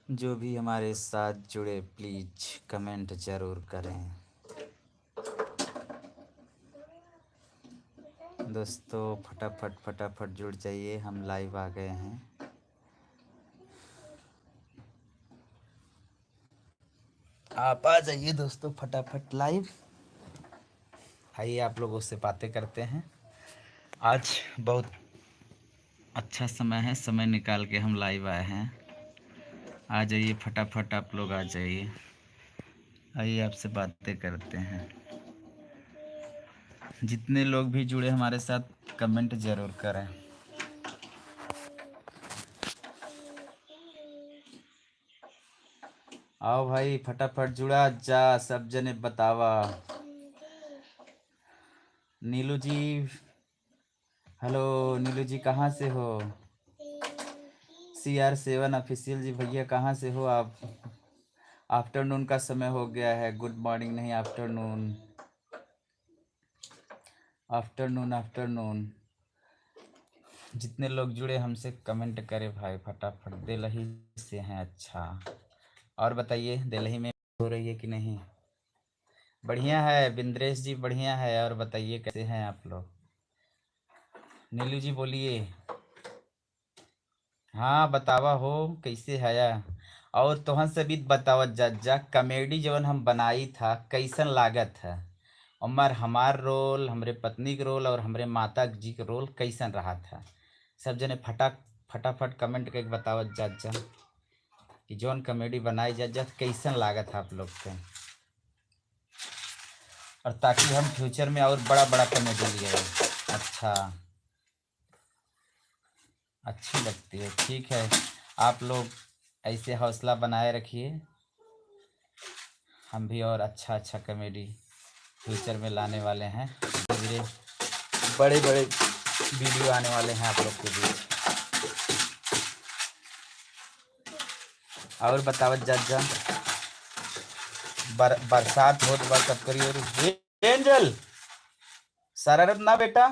जो भी हमारे साथ जुड़े प्लीज कमेंट जरूर करें। दोस्तों फटाफट फटाफट जुड़ जाइए, हम लाइव आ गए हैं। आप आ जाइए दोस्तों फटाफट लाइव। आइए आप लोगों से बातें करते हैं। आज बहुत अच्छा समय है, समय निकाल के हम लाइव आए हैं। आ जाइए फटाफट, आप लोग आ जाइए। आइए आपसे बातें करते हैं। जितने लोग भी जुड़े हमारे साथ कमेंट ज़रूर करें। आओ भाई फटाफट जुड़ा जा, सब जने बतावा। नीलू जी, हेलो नीलू जी, कहाँ से हो? CR7 ऑफिशियल जी भैया कहाँ से हो आप? आफ्टरनून का समय हो गया है, गुड मॉर्निंग नहीं, आफ्टरनून आफ्टरनून आफ्टरनून। जितने लोग जुड़े हमसे कमेंट करें भाई फटाफट। दिल्ली से हैं, अच्छा। और बताइए दिल्ली में हो रही है कि नहीं? बढ़िया है बिंद्रेश जी, बढ़िया है। और बताइए कैसे हैं आप लोग? नीलू जी बोलिए। हाँ बतावा हो कैसे है या? और तोहन से भी बतावा जज्जा, कॉमेडी जवन हम बनाई था कैसन लागत है? उमर हमार रोल, हमरे पत्नी के रोल और हमरे माता जी के रोल कैसन रहा था? सब जने फटाफट कमेंट करके बतावा जज्जा कि जौन कॉमेडी बनाई जज्जा कैसन लागत है आप लोग के, और ताकि हम फ्यूचर में और बड़ा बड़ा कॉमेडी लिए। अच्छा, अच्छी लगती है, ठीक है। आप लोग ऐसे हौसला बनाए रखिए, हम भी और अच्छा अच्छा कॉमेडी फ्यूचर में लाने वाले हैं। धीरे धीरे बड़े बड़े वीडियो आने वाले हैं आप लोग के बीच। और बतावत जा बरसात हो तो सब करिए। और एंजल शरारत ना बेटा,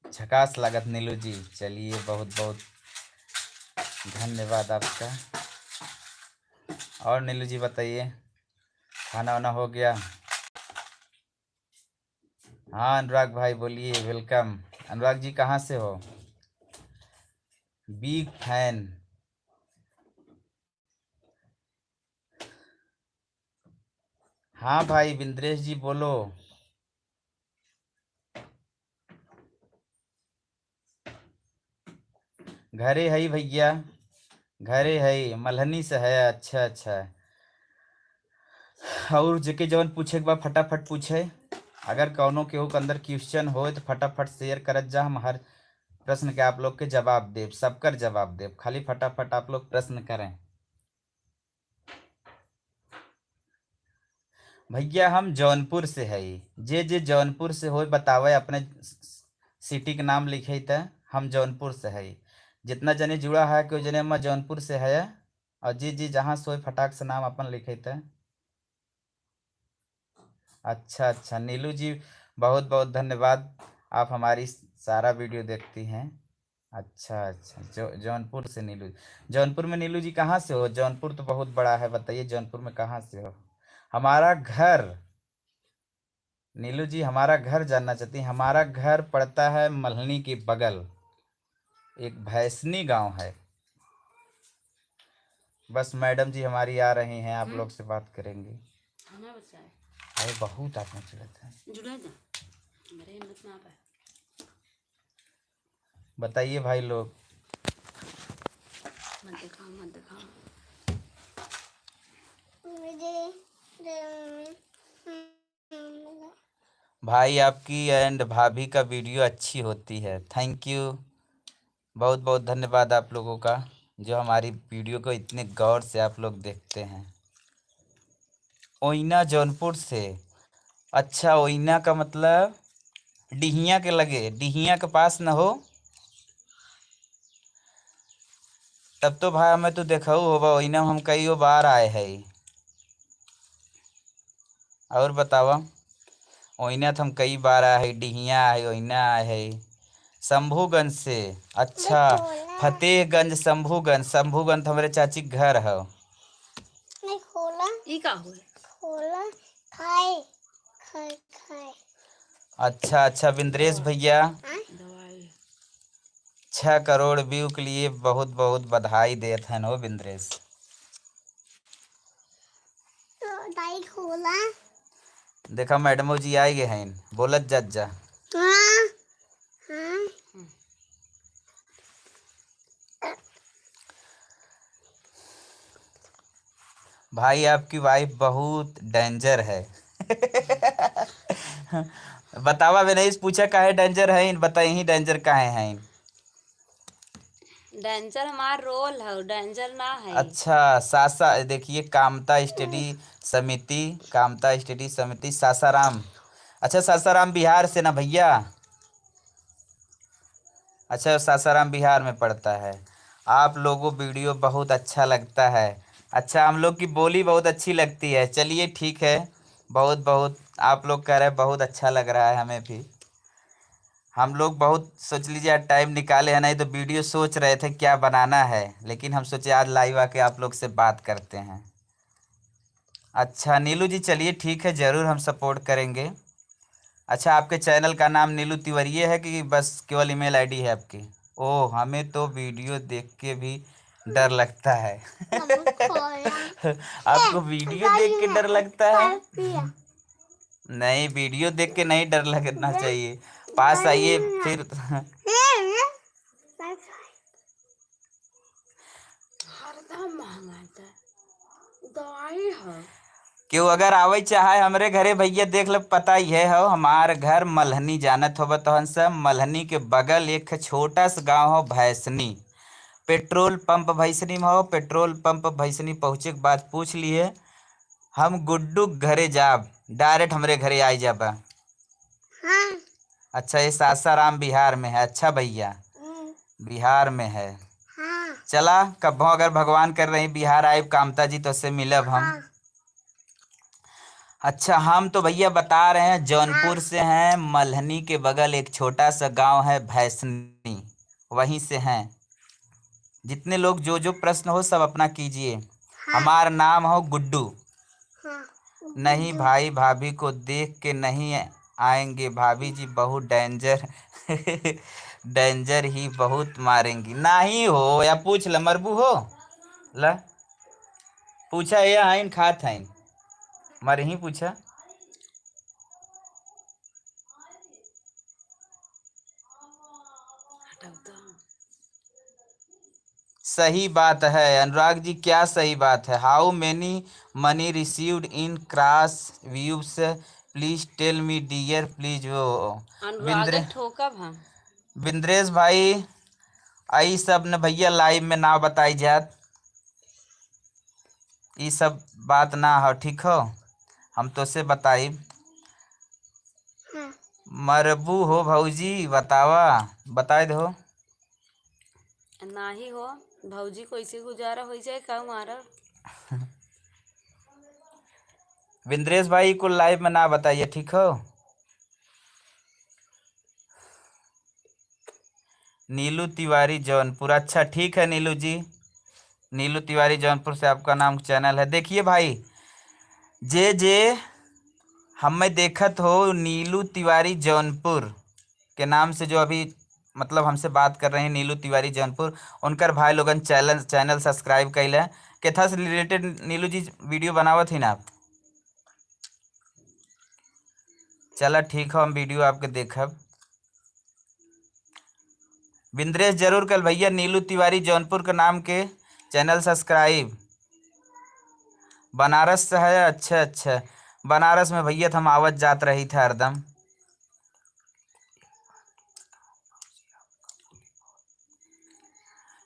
झकास लागत नीलू जी। चलिए बहुत बहुत धन्यवाद आपका। और नीलू जी बताइए, खाना वाना हो गया? हाँ अनुराग भाई बोलिए, वेलकम। अनुराग जी कहाँ से हो? Big fan. हाँ भाई बिंद्रेश जी बोलो। घरे है भैया, घरे है, मल्हनी से है। अच्छा अच्छा। और जेके जवन पूछे के बाद फटाफट पूछे। अगर कौनो केहू के अंदर क्वेश्चन हो तो फटाफट शेयर करत जा, हम हर प्रश्न के आप लोग के जवाब देव, सबकर जवाब देव। खाली फटाफट आप लोग प्रश्न करें। भैया हम जौनपुर से है। जे जौनपुर से हो बतावे अपने सिटी के नाम लिखे त हम जौनपुर से है। जितना जने जुड़ा है कि जने मैं जौनपुर से है। और जी जहाँ सोए फटाक से नाम अपन लिखे त। अच्छा अच्छा नीलू जी, बहुत बहुत धन्यवाद। आप हमारी सारा वीडियो देखती हैं। अच्छा अच्छा, जौनपुर से नीलू। जौनपुर में नीलू जी कहाँ से हो? जौनपुर तो बहुत बड़ा है, बताइए जौनपुर में कहाँ से हो? हमारा घर, नीलू जी हमारा घर जानना चाहती हैं? हमारा घर पड़ता है मल्हनी के बगल, एक भैसनी गांव है। बस मैडम जी हमारी आ रही हैं, आप लोग से बात करेंगे। अरे बहुत आपने जुड़ा था। बताइए भाई लोग। मत दिखाओ। भाई आपकी एंड भाभी का वीडियो अच्छी होती है, थैंक यू। बहुत बहुत धन्यवाद आप लोगों का, जो हमारी वीडियो को इतने गौर से आप लोग देखते हैं। ओइना जौनपुर से? अच्छा, ओइना का मतलब डिहिया के लगे, डिहिया के पास न हो? तब तो भाई मैं तो देखा होगा, ओइना हम कई बार आए हैं। और बतावा। ओइना तो हम कई बार आए हैं, डिहिया आए, ओइना आए हैं। शंभूगंज से? अच्छा, फतेहगंज शंभूगंज। शंभूगंज तो हमारे चाची के घर है। नहीं खोला ई का हो खोला खाए खाए खाए। अच्छा अच्छा बिंद्रेश भैया, 6 करोड़ व्यू के लिए बहुत बहुत बधाई देते हैं नो बिंद्रेश। दाई खोला देखा मैडमो जी आई गए हैं, बोलत जज जा। हाँ हाँ भाई आपकी वाइफ बहुत डेंजर है। बतावा भी नहीं पूछा काहे डेंजर है, बताई ही डेंजर काहे हैं। डेंजर हमार रोल है, डेंजर ना है। अच्छा सासा देखिए कामता स्टडी समिति, कामता स्टडी समिति सासाराम। अच्छा सासाराम बिहार से ना भैया। अच्छा सासाराम बिहार में पड़ता है। आप लोगों वीडियो बहुत अच्छा लगता है। अच्छा हम लोग की बोली बहुत अच्छी लगती है। चलिए ठीक है, बहुत बहुत आप लोग कह रहे हैं बहुत अच्छा लग रहा है हमें भी। हम लोग बहुत सोच लीजिए आज टाइम निकाले हैं, नहीं तो वीडियो सोच रहे थे क्या बनाना है, लेकिन हम सोचे आज लाइव आके आप लोग से बात करते हैं। अच्छा नीलू जी चलिए ठीक है, ज़रूर हम सपोर्ट करेंगे। अच्छा आपके चैनल का नाम नीलू तिवारी है कि बस केवल ईमेल आईडी है आपकी? ओह हमें तो वीडियो देख के भी डर लगता है। आपको वीडियो देख के डर लगता है? नहीं वीडियो देख के नहीं डर लगना चाहिए, पास आइए फिर। दवाई है क्यों अगर आवे चाहे हमरे घरे भैया देख लो, पता ही है हो हमार घर मल्हनी जानत हो बतहन सब। मल्हनी के बगल एक छोटा सा गांव हो भैसनी। पेट्रोल पंप भैसनी में हो, पेट्रोल पंप भैसनी पहुँचे के बाद पूछ लिए हम गुड्डू के घरे जाब, डायरेक्ट हमरे घरे आई जाबा। हाँ अच्छा ये सासाराम बिहार में है। अच्छा भैया बिहार में है। हाँ चला कब अगर भगवान कर रही बिहार आए कामता जी तो उससे मिलब हम। हाँ अच्छा हम तो भैया बता रहे हैं जौनपुर से हैं, मल्हनी के बगल एक छोटा सा गांव है भैसनी, वहीं से हैं। जितने लोग जो जो प्रश्न हो सब अपना कीजिए। हाँ हमारा नाम हो गुड्डू। हाँ नहीं भाई भाभी को देख के नहीं आएंगे, भाभी जी बहुत डेंजर। डेंजर ही बहुत मारेंगी। नहीं हो या पूछ ल मरबू हो ला पूछा ये आइन खात हैं मर ही पूछा। सही बात है अनुराग जी, क्या सही बात है? How many money received in cross views, please tell me dear please. वो अनुराग ठोकब हम। बिंद्रेश भाई आई सब न भैया लाइव में ना बताई जात, ये सब बात ना हो ठीक हो, हम तो से बताई। हाँ। मरबू हो भौजी बतावा बताए दो। नाही हो भौजी कैसे गुजारा हो जाए का मारा। बिंद्रेश भाई को लाइव में ना बताइए ठीक हो। नीलू तिवारी जौनपुर। अच्छा ठीक है नीलू जी, नीलू तिवारी जौनपुर से आपका नाम चैनल है। देखिए भाई जे जे हमें देखत हो नीलू तिवारी जौनपुर के नाम से जो अभी मतलब हमसे बात कर रहे हैं नीलू तिवारी जौनपुर, उनकर भाई लोगन चैनल चैनल सब्सक्राइब कैले केथा से रिलेटेड नीलू जी वीडियो बनावत ही ना आप। चला ठीक हो हम वीडियो आपके देखब। बिंद्रेश जरूर कल भैया नीलू तिवारी जौनपुर के नाम के चैनल सब्सक्राइब। बनारस से है? अच्छा अच्छा बनारस में भैया हम आवत जात रही थे हरदम।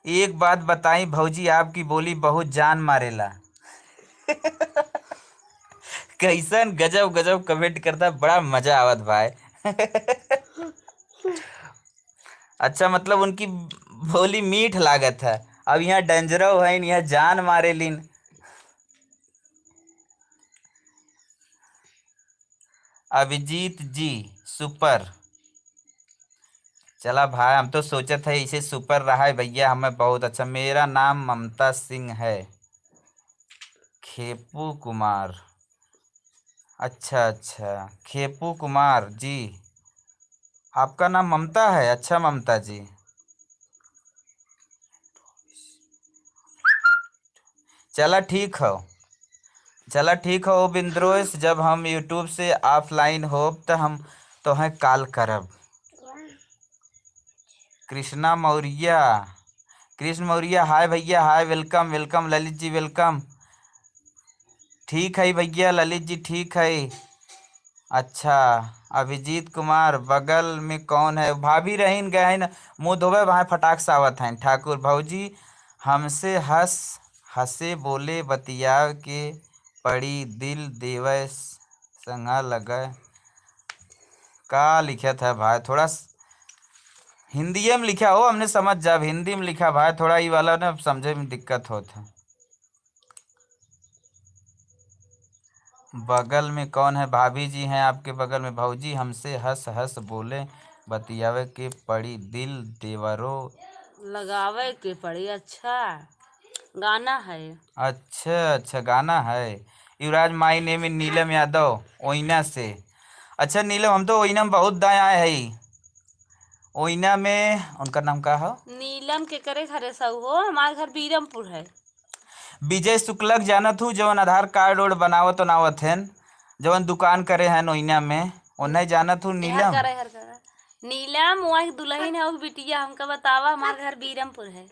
एक बात बताई भौजी आपकी बोली बहुत जान मारेला। कैसन गजब गजब कमेंट करता, बड़ा मजा आवत भाई। अच्छा मतलब उनकी बोली मीठ लागत है। अब यहाँ डेंजरो है यहाँ जान मारे लिन। अभिजीत जी सुपर। चला भाई, हम तो सोचे थे इसे सुपर रहा है भैया, हमें बहुत अच्छा। मेरा नाम ममता सिंह है। खेपू कुमार। अच्छा अच्छा, खेपू कुमार जी, आपका नाम ममता है। अच्छा ममता जी, चला ठीक हो। चला ठीक हो बिंद्रोस, जब हम यूट्यूब से ऑफलाइन हो तो हम तुम्हें कॉल करब। कृष्णा मौर्य, कृष्ण मौर्य, हाय भैया, हाय, welcome welcome. Lalit ji welcome. ठीक है भैया, ललित जी ठीक है। अच्छा, अभिजीत कुमार, बगल में कौन है? भाभी रहीन गए हैं, मुँह धोबे वहाँ फटाक से आवत हैं। ठाकुर भौजी हमसे हंसे बोले बतियाव के पड़ी दिल देवै संगा लगे। का लिखा था भाई? थोड़ा हिंदी में लिखा हो, हमने समझ जाब। हिंदी में लिखा भाई, थोड़ा ये वाला ना समझे में दिक्कत होता। बगल में कौन है? भाभी जी हैं आपके बगल में। भौजी हमसे हंस हंस बोले बतियावे के पड़ी दिल देवरो लगावे के पड़ी। अच्छा गाना है। अच्छा अच्छा, गाना है। युवराज, माई नेम इन नीलम यादव, ओइना से। अच्छा नीलम, हम तो ओइना में बहुत दाएँ आए हैं। ओइना में उनका नाम का है? नीलम के करे घरे सब हो, हमारे घर बीरमपुर है। विजय शुक्लक जानत हूँ, जवन आधार कार्ड ओड बनावत नावत हैं, जवन दुकान करे हैं नोइना में, उन्हें जानत हूँ। हर नीलम, करे हर करे नीलम वहाँ की दुल्हन है, वो बिटिया हमका बतावा। हमारे घर बीरमपुर है।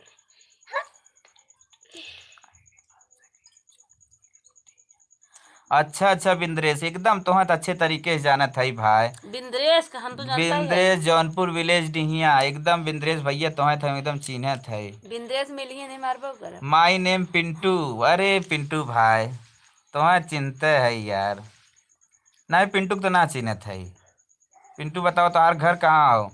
अच्छा अच्छा बिंद्रेश, एकदम तो अच्छे तरीके से जानत है भाई। बिंद्रेश का हम तो जानता ही है। बिंद्रेश जौनपुर विलेज डिहिया, एकदम बिंद्रेश भैया तो एकदम चिन्हत है। बिंद्रेश मिली नहीं मारबो कर। My name Pintu. अरे पिंटू भाई, तुम्हें चिंता है यार। नहीं पिंटू को तो ना चिन्हत है। पिंटू बताओ तो, घर कहाँ हो?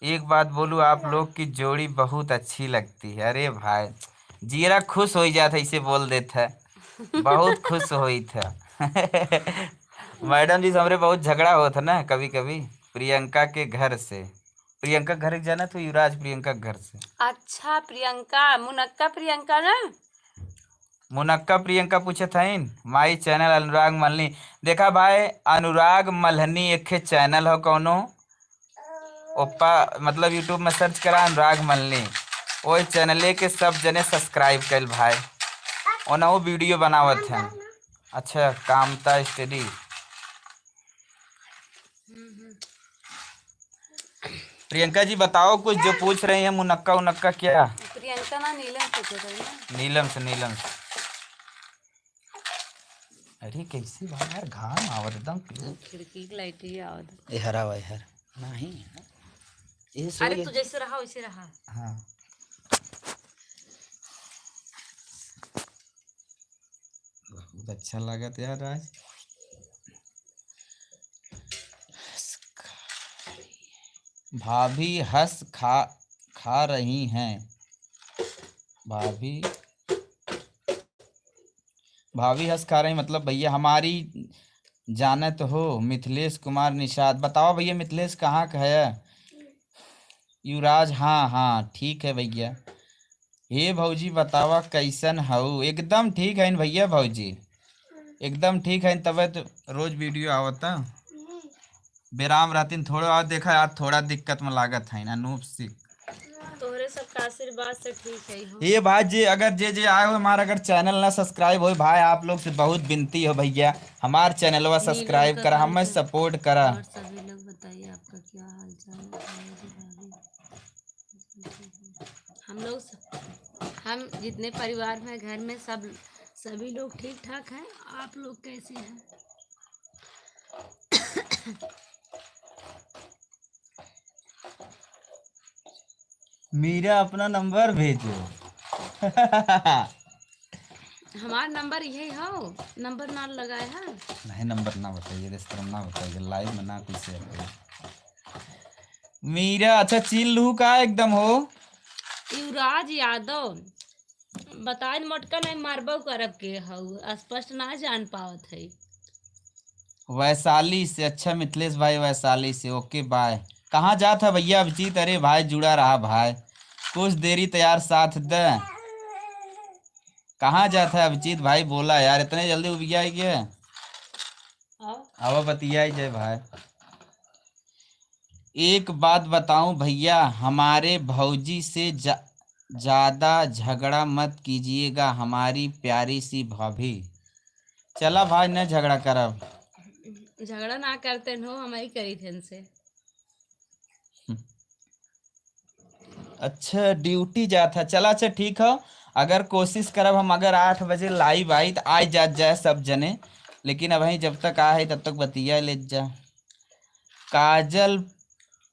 एक बात बोलूँ, आप लोग की जोड़ी बहुत अच्छी लगती है। अरे भाई, जीरा खुश हो जाता इसे बोल देता है, बहुत खुश हुई था। मैडम जी से हमरे बहुत झगड़ा होता ना कभी कभी, प्रियंका के घर से। प्रियंका के घर जाना तो युवराज, प्रियंका के घर से। अच्छा प्रियंका, मुनक्का प्रियंका ना। मुनक्का प्रियंका पूछे थीन। माई चैनल अनुराग मल्हनी। देखा भाई, अनुराग मल्हनी एक चैनल हो कौनो, ओप्पा मतलब यूट्यूब में सर्च करा अनुराग मल्हनी, वो चैनले के सब जने सब्सक्राइब कर भाई, ओना वो वीडियो बनावत हैं। अच्छा, कामता स्टडी। प्रियंका जी बताओ कुछ, जो पूछ रही हैं मुनक्का उनक्का क्या? प्रियंका ना नीलम पूछे थे ना। नीलम से, नीलम से। अरे कैसी बात यार, घाम आवत एकदम। खिड़की की लाइट ही आवत। ए हरा भाई हर नहीं, ये सो अरे गए। तू जैसे रहा वैसे रहा। हाँ, बहुत अच्छा लगा था यार आज। भाभी हंस खा खा रही हैं। भाभी भाभी हंस खा रही मतलब भैया हमारी जानत हो। मिथिलेश कुमार निषाद, बताओ भैया मिथिलेश कहाँ का है? युवराज, हाँ हाँ ठीक है भैया। हे भौजी बतावा कैसन हऊ? एकदम ठीक है भैया भौजी, एकदम ठीक है। तब तो रोज वीडियो आवता। बेराम रहतीन थोड़ा, और देखा आज थोड़ा दिक्कत में लागत है ना नूप सी। तोहरे सबका आशीर्वाद से ठीक है हो। ये भाई जे अगर जे आए हो हमारा, अगर चैनल ना सब्सक्राइब हो भाई, आप लोग से बहुत विनती हो भैया, हमार चैनलवा सब्सक्राइब करा, हमें सपोर्ट करा। और सभी लोग बताइए आपका क्या हाल चाल है? हम जितने परिवार में घर में सभी लोग ठीक ठाक हैं। आप लोग कैसे हैं? मेरा अपना नंबर भेजो। हमारा नंबर यही हो, नंबर ना लगाए हैं। नहीं नंबर ना बताइए, रेस्टोरेंट ना बताइए, लाइव में ना कुछ शेयर करिए। मीरा, अच्छा चीन लू का एकदम हो? युवराज यादव, बताए मोटका नहीं मारबो करब के हऊ, स्पष्ट ना जान पावत है। वैशाली से। अच्छा मिथिलेश भाई वैशाली से, ओके बाय। कहाँ जात है भैया अभिजीत? अरे भाई जुड़ा रहा भाई, कुछ देरी तैयार साथ दे। कहाँ जाता है अभिजीत भाई? बोला यार, इतने जल्दी उबिया है क्या? अब बतिया जय भाई। एक बात बताऊं भैया, हमारे भौजी से ज्यादा झगड़ा मत कीजिएगा, हमारी प्यारी सी भाभी। चला भाई न झगड़ा करब। झगड़ा ना करते हो, हमारी करी थे इनसे। अच्छा ड्यूटी जाता, चला अच्छा ठीक है। अगर कोशिश करब हम, अगर 8 बजे लाइव आई तो आई जाए सब जने, लेकिन अब जब तक आए तब तक बतिया ले जा। काजल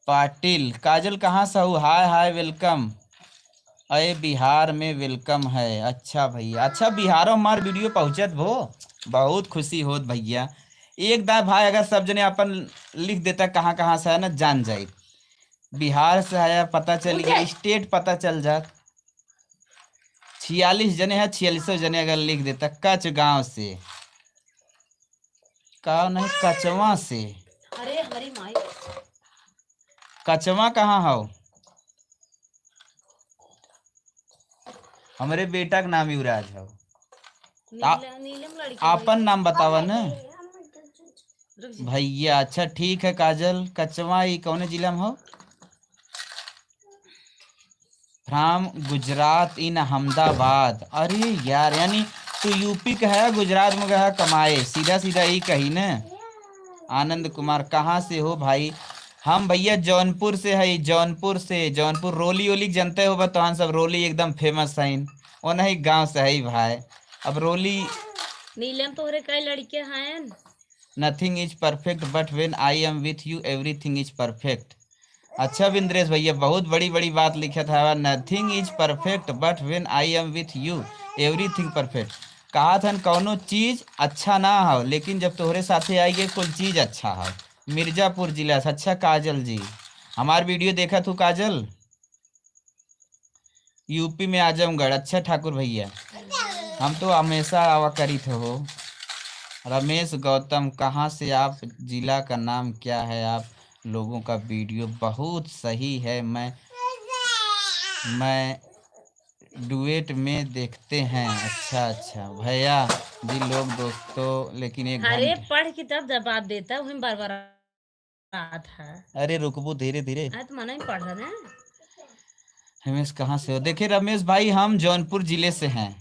पाटिल, काजल कहाँ से हो? हाय हाय वेलकम। अरे बिहार में वेलकम है। अच्छा भैया, अच्छा बिहार में हमार वीडियो पहुँचत भो, बहुत खुशी होत भैया। एक दार भाई अगर सब जने अपन लिख देता कहाँ कहाँ से है ना, जान जाए बिहार से है, पता चल गया, स्टेट पता चल जात। 46 जने हैं, 46 जने अगर लिख देता कच गांव से, का नहीं कचवा से। अरे हमारी माई कचवा कहाँ हो? हमारे बेटा का नाम युवराज हो। नीलम लड़की आपन नाम बतावा न रुक जा। भैया। अच्छा ठीक है काजल, कचवा ही कौन जिला में हो? फ्राम गुजरात इन अहमदाबाद। अरे यार, यानी तू यूपी का है, गुजरात में गया कमाए, सीधा सीधा ही कही न। आनंद कुमार कहाँ से हो भाई? हम भैया जौनपुर से है, जौनपुर से। जौनपुर रोली ओली जनते हो तो हम सब रोली एकदम फेमस है, वो नहीं गांव से है भाई। अब रोली। नीलम तोहरे कई लड़कियां हैं। Nothing is perfect but when I am with you everything is perfect. अच्छा विंद्रेश भैया, बहुत बड़ी बड़ी बात लिखा था। Nothing is perfect but when I am with you everything perfect. कहा था कौनो चीज अच्छा ना हो, लेकिन जब तोहरे साथे आई गए कुल चीज अच्छा हो। मिर्जापुर जिला से। अच्छा काजल जी, हमार वीडियो देखा तू काजल? यूपी में आजमगढ़। अच्छा ठाकुर भैया, हम तो हमेशा आवा करी थे हो। रमेश गौतम कहाँ से आप? जिला का नाम क्या है? आप लोगों का वीडियो बहुत सही है, मैं डुएट में देखते हैं। अच्छा अच्छा भैया जी लोग दोस्तों, लेकिन एक अरे घंटे। पढ़ के तब जवाब देता वही बार बार था। अरे रुकबो धीरे धीरे। तो मना ही पढ़ रहा ना। रमेश कहाँ से हो? देखे रमेश भाई, हम जौनपुर जिले से हैं।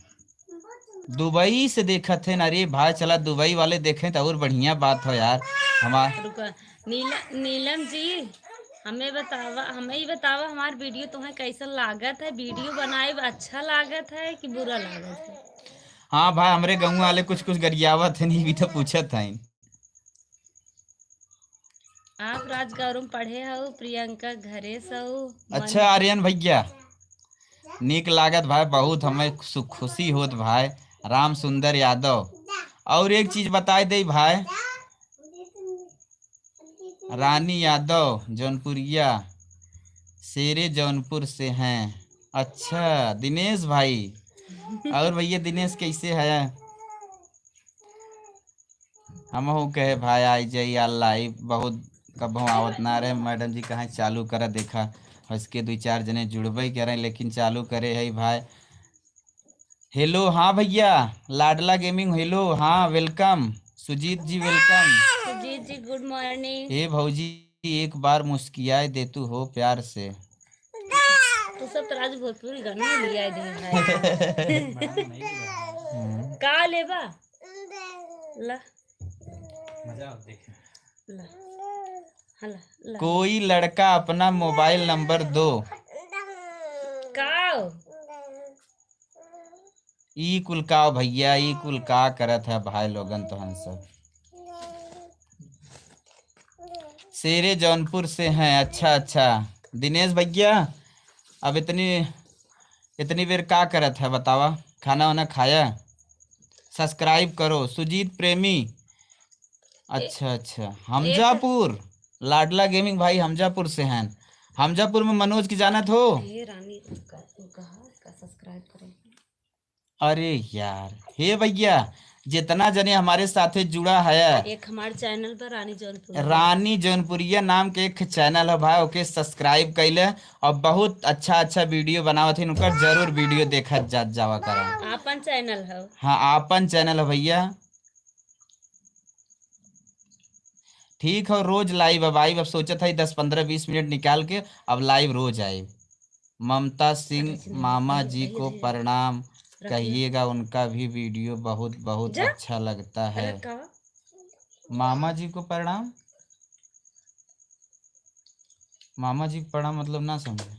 दुबई से देखा थे ना? अरे भाई चला दुबई वाले देखें तो और बढ़िया बात हो यार। रुका नीलम जी, हमें ही बतावा हमार वीडियो तुम्हें कैसा लागत है? वीडियो बनाए अच्छा लागत है कि बुरा लागत है? हाँ भाई, हमारे गाँव वाले कुछ कुछ गरियावत है, नहीं भी तो पूछत है। आप राजगौर में पढ़े हो, प्रियंका घरे सो। अच्छा आर्यन भैया, निक लागत भाई, बहुत हमें खुशी होत भाई। राम सुंदर यादव। और एक चीज बताए दे भाई, रानी यादव जौनपुरिया, शेरे जौनपुर से हैं। अच्छा दिनेश भाई, और भैया दिनेश कैसे है? हम हो कहे भाई आई जाइए लाइव, बहुत कब आवत ना रहे। मैडम जी कहाँ चालू करा देखा, उसके 2-4 जने जुड़बे करे, लेकिन चालू करे है भाई। हेलो हाँ भैया, लाडला गेमिंग हेलो, हाँ वेलकम। सुजीत जी वेलकम। सुजीत जी गुड मॉर्निंग। हे भौजी, एक बार मुस्कियाए दे तू हो प्यार से। तू सब तो राज भोजपुरी गाने में लिया दे है। का लेबा ला मजा देखे। ला हला ला कोई लड़का अपना मोबाइल नंबर दो। का ई कुल का भैया, ई कुल का करत है भाई लोगन? तो हम सब शेरे जौनपुर से हैं। अच्छा अच्छा दिनेश भैया, अब इतनी देर का करत है बतावा? खाना वाना खाया? सब्सक्राइब करो सुजीत प्रेमी। अच्छा अच्छा हमजापुर, लाडला गेमिंग भाई हमजापुर से हैं। हमजापुर में मनोज की जानत हो? रानी का सब्सक्राइब करें। अरे यार हे भैया, जितना जने हमारे साथे जुड़ा है। एक हमारे चैनल पर रानी जौनपुरिया नाम के एक चैनल है भाई, ओके सब्सक्राइब कैले और बहुत अच्छा अच्छा वीडियो बनावत है, उनका जरूर वीडियो देखा जावा करा। आपन चैनल है। हाँ आपन चैनल है भैया। ठीक है, रोज लाइव अब आई, अब सोचा था 10-15-20 मिनट निकाल के अब लाइव रोज आए। ममता सिंह मामा जी को प्रणाम कहिएगा, उनका भी वीडियो बहुत बहुत अच्छा लगता है। मामा जी को प्रणाम, मामा जी को प्रणाम मतलब ना समझे।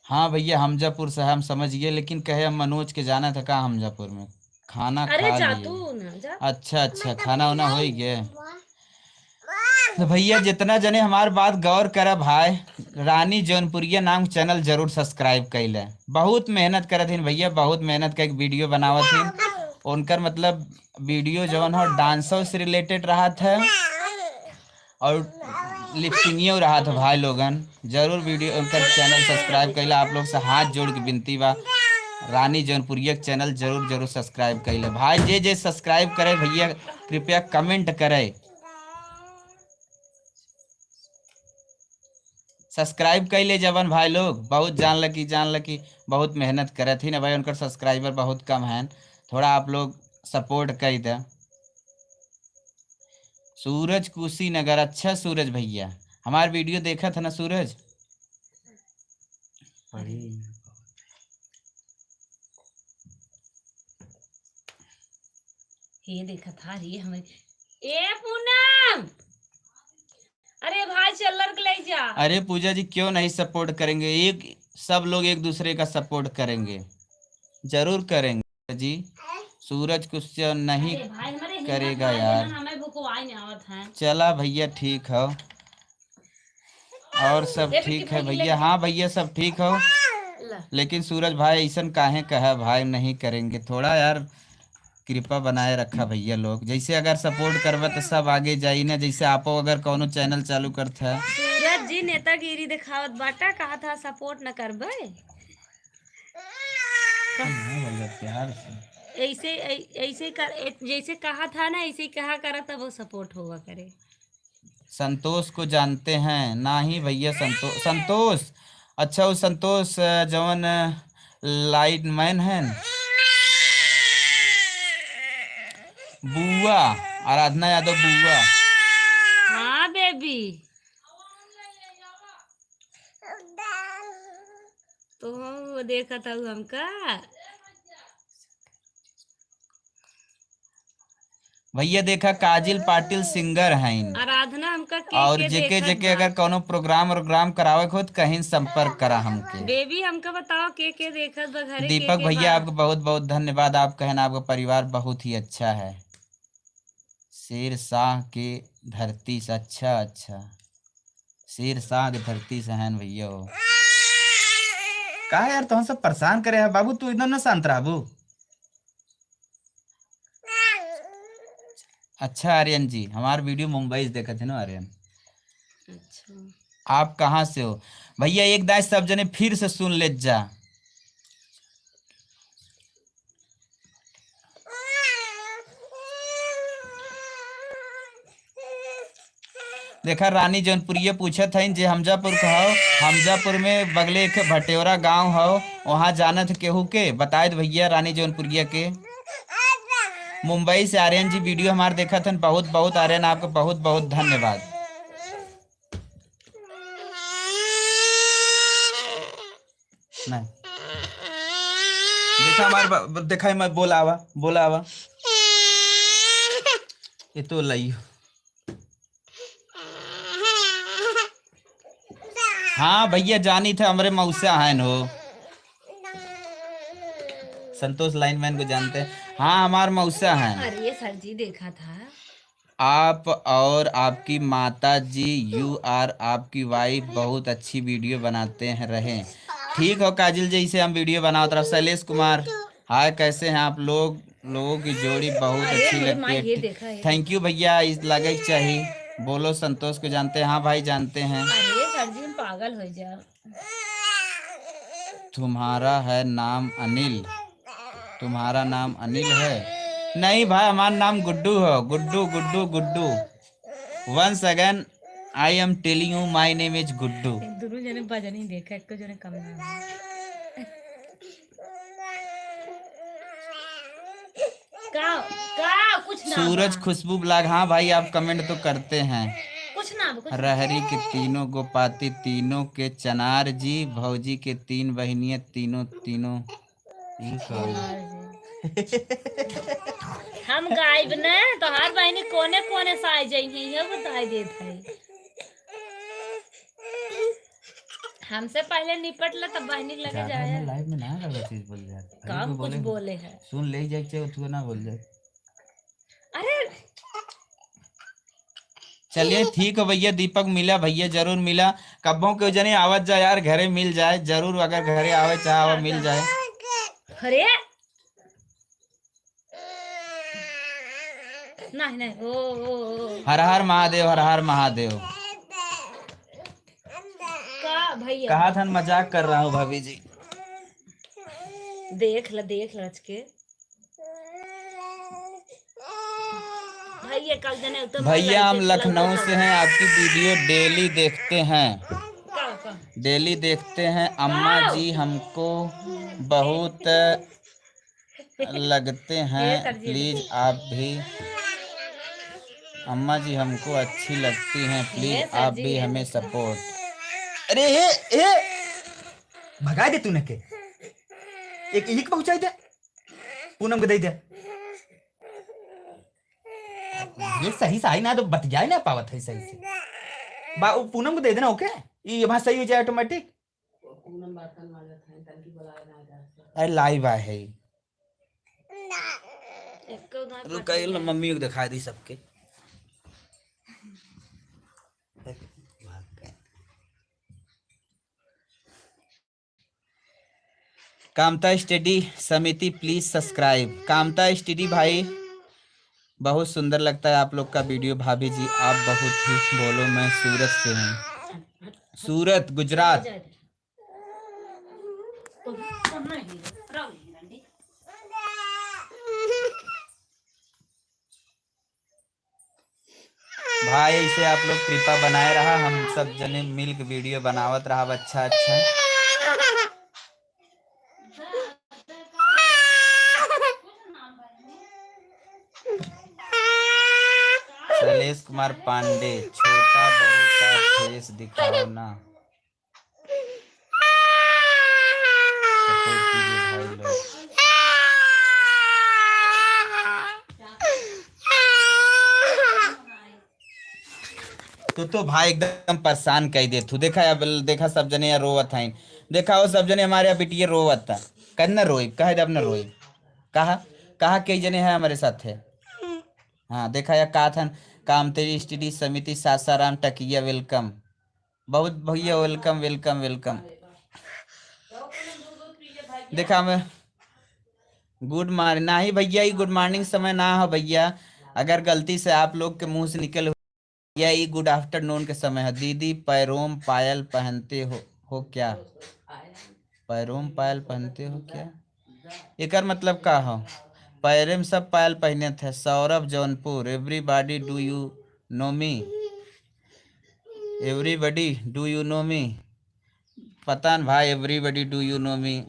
हाँ भैया हमजापुर से हम समझ गए, लेकिन कहे हम मनोज के जाना था कहाँ हमजापुर में, खाना खा लिए। अच्छा अच्छा खाना वाना हो ही गया। तो भैया जितना जने हमार बात गौर करा भाई, रानी जौनपुरिया नाम चैनल जरूर सब्सक्राइब कैले। बहुत मेहनत करत हिन भैया, बहुत मेहनत का एक वीडियो बनावत हिन। उनकर मतलब वीडियो जवन हो डांसों से रिलेटेड रहा था और लिपसिंगियो रहा था भाई लोगन। जरूर वीडियो उनकर चैनल सब्सक्राइब कैला। आप लोग से हाथ जोड़ के विनती बा, रानी जौनपुरिया चैनल जरूर जरूर सब्सक्राइब कैले भाई। जे जे सब्सक्राइब करे भैया कृपया कमेंट करे, सब्सक्राइब कैले जवन भाई लोग। बहुत जान लकी बहुत मेहनत करे थी ना भाई, उनकर सब्सक्राइबर बहुत कम हैं, थोड़ा आप लोग सपोर्ट कर दे। सूरज कुशीनगर, अच्छा सूरज भैया हमार वीडियो देखा था ना सूरज। ये देखा था ये हमें। ए पूनम, अरे भाई चल के ले जा। अरे पूजा जी क्यों नहीं सपोर्ट करेंगे, एक सब लोग एक दूसरे का सपोर्ट करेंगे, जरूर करेंगे जी। सूरज कुछ नहीं करेगा यार। चला भैया ठीक हो, और सब ठीक है भैया। हाँ भैया सब ठीक हो, लेकिन सूरज भाई ऐसा काहे कहा भाई, नहीं करेंगे, थोड़ा यार कृपा बनाए रखा भैया लोग। जैसे अगर सपोर्ट करवा तो सब आगे जाई ना, जैसे आपो अगर कोनो चैनल चालू करता है। सूरज जी नेतागिरी दिखावत बाटा, कहा था सपोर्ट न करबे। प्यार से ऐसे ऐसे कर, जैसे कहा था ना ऐसे कहा करा तब वो सपोर्ट होगा करे। संतोष को जानते हैं ना ही भैया, संतोष अच्छा वो संतोष जवन लाइट मैन है बुआ, आराधना यादव बुआ। हाँ बेबी, तो देखा था हमका भैया देखा काजिल पाटिल सिंगर हैं, आराधना हमका और जेके जेके अगर कोनो प्रोग्राम करावे हो तो कहीं संपर्क करा हमके। बेबी हमका बताओ के देखत बघरे। दीपक भैया आपको बहुत बहुत धन्यवाद, आप कहना आपका परिवार बहुत ही अच्छा है। शेर शाह की धरती से, अच्छा अच्छा शेर शाह की धरती से हैं भैया। हो कहा यार तुम सब परेशान करे है बाबू, तू एकदम ना शांत रहा बाबू। अच्छा आर्यन जी हमारे वीडियो मुंबई से देखा थे ना आर्यन। अच्छा आप कहाँ से हो भैया, एक दाई सब जने फिर से सुन ले जा। देखा रानी जौनपुरिया पूछा था जे हमजापुर का हो, हमजापुर में बगले एक भटेवरा गांव हो, वहाँ जाना था केहू के बताए तो भैया रानी जौनपुरिया के। मुंबई से आर्यन जी वीडियो हमारे देखा था, बहुत बहुत आर्यन आपका बहुत बहुत धन्यवाद। नहीं देखा हमारे देखा मैं बोला आवा ये तो लई। हाँ भैया जानी थे हमारे मौसा है नो, संतोष लाइनमैन को जानते हैं। हाँ हमारे मौसा हैं। अरे सर जी देखा था आप और आपकी माता जी आपकी वाइफ बहुत अच्छी वीडियो बनाते हैं रहे। ठीक हो काजिल जी, इसे हम वीडियो बनाओ। तरफ शैलेश कुमार हाय कैसे हैं आप लोग, लोगों की जोड़ी बहुत अच्छी लगती है। थैंक यू भैया, इस लगे चाहिए। बोलो संतोष को जानते हैं, हाँ भाई जानते हैं। अरे सर जी पागल हो जा। तुम्हारा है नाम अनिल, तुम्हारा नाम अनिल है? नहीं भाई, हमारा नाम गुड्डू है। Guddu Guddu Guddu. Once again I am telling you my name is Guddu. दोनों जने भजन ही देखा, एक जने कम नाम है। का कुछ ना सूरज खुशबू ब्लॉग, हाँ भाई आप कमेंट तो करते हैं। कुछ ना रहरी के तीनों गोपाती, तीनों के चनार जी, भौजी के 3 बहनियां, तीनों तीनों। हम गायब न तो हर बहनी कोने कोने से आ जाएंगे, ये बताई देत है। हमसे पहले निपट ले तब बहनी लगे जाए। लाइव में ना लगा चीज बोल जाए, काम कुछ बोले है, सुन ले जाए चाहे तू ना बोल जाए। अरे चलिए ठीक है भैया, दीपक मिला भैया, जरूर मिला। कब्बों के जने आवत जाए यार, घरे मिल जाए जरूर, अगर घरे आवे चाहे मिल जाए। अरे नहीं नहीं, ओ हर हर महादेव, हर हर महादेव। का भैया कहा था मजाक कर रहा हूँ भाभी जी। देख लच के भैया कल जने तो भैया हम लखनऊ से हैं, आपकी वीडियो डेली देखते हैं, डेली देखते हैं। अम्मा जी हमको बहुत लगते हैं, प्लीज आप भी। अम्मा जी हमको अच्छी लगती हैं, प्लीज आप भी हमें सपोर्ट। अरे ए भगा दे तूने के, एक यही पहुंचाई दे, पूनम को दे दे। ये सही से आई ना तो बतियाई ना पावत है सही से। पूनम को दे देना, ओके ये वहां सही हो जाए ऑटोमेटिक। अरे लाइव आए है, रुका मम्मी को दिखा दी सबके। कामता स्टडी समिति प्लीज सब्सक्राइब। कामता स्टडी भाई बहुत सुंदर लगता है आप लोग का वीडियो। भाभी जी आप बहुत ही बोलो, मैं सूरत से हूँ, सूरत गुजरात। भाई इसे आप लोग कृपा बनाए रहा, हम सब जने मिल के वीडियो बनावत रहा अच्छा अच्छा। शैलेश कुमार पांडे, छोटा बहू का फेस दिखाओ ना, सपोर्ट कीजिए भाई लोग। तो भाई एकदम परेशान कही दे तू। देखा देखा सब जने यार रोवत हैं, देखा वो सब जने हमारे यहाँ बिटिया रोवत था, कहना रोई कह दे अपना रोई, कहा कई जने हैं हमारे साथ है। हाँ देखा या कहा था, कामतेरी स्टडी समिति सासाराम टकिया वेलकम, बहुत भैया वेलकम वेलकम वेलकम। देखा मैं गुड मॉर्निंग ना ही भैया, ये गुड मॉर्निंग समय ना हो भैया, अगर गलती से आप लोग के मुंह से निकल यही गुड आफ्टरनून के समय है। दीदी पैरोम पायल पहनते हो क्या? पैरोम पायल पहनते हो क्या, एक मतलब का हो? पैरे में सब पायल पहने थे। Saurabh Jaunpur, everybody do you know me, everybody do you know me, पता न भाई, everybody do you know me.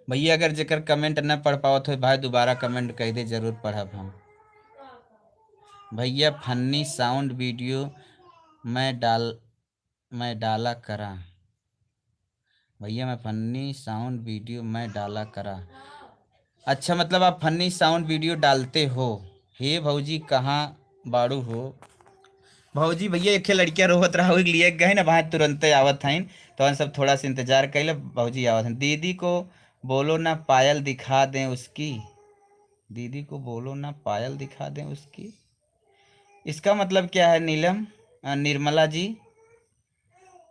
भैया अगर जेकर कमेंट न पढ़ पाओ तो भाई दोबारा कमेंट कह दे, जरूर पढ़ब हम। भैया फन्नी साउंड वीडियो मैं डाला करा, भैया मैं फन्नी साउंड वीडियो मैं डाला करा। अच्छा मतलब आप फन्नी साउंड वीडियो डालते हो। हे भौजी कहाँ बाड़ू हो? भौजी भैया एक लड़कियाँ रोवत रहा लिए गए ना वहाँ, तुरंत आवत हैं तो हम सब थोड़ा सा इंतजार कर ले, भौजी आवत हैं। दीदी को बोलो ना पायल दिखा दें उसकी, दीदी को बोलो ना पायल दिखा दें उसकी, इसका मतलब क्या है? नीलम निर्मला जी,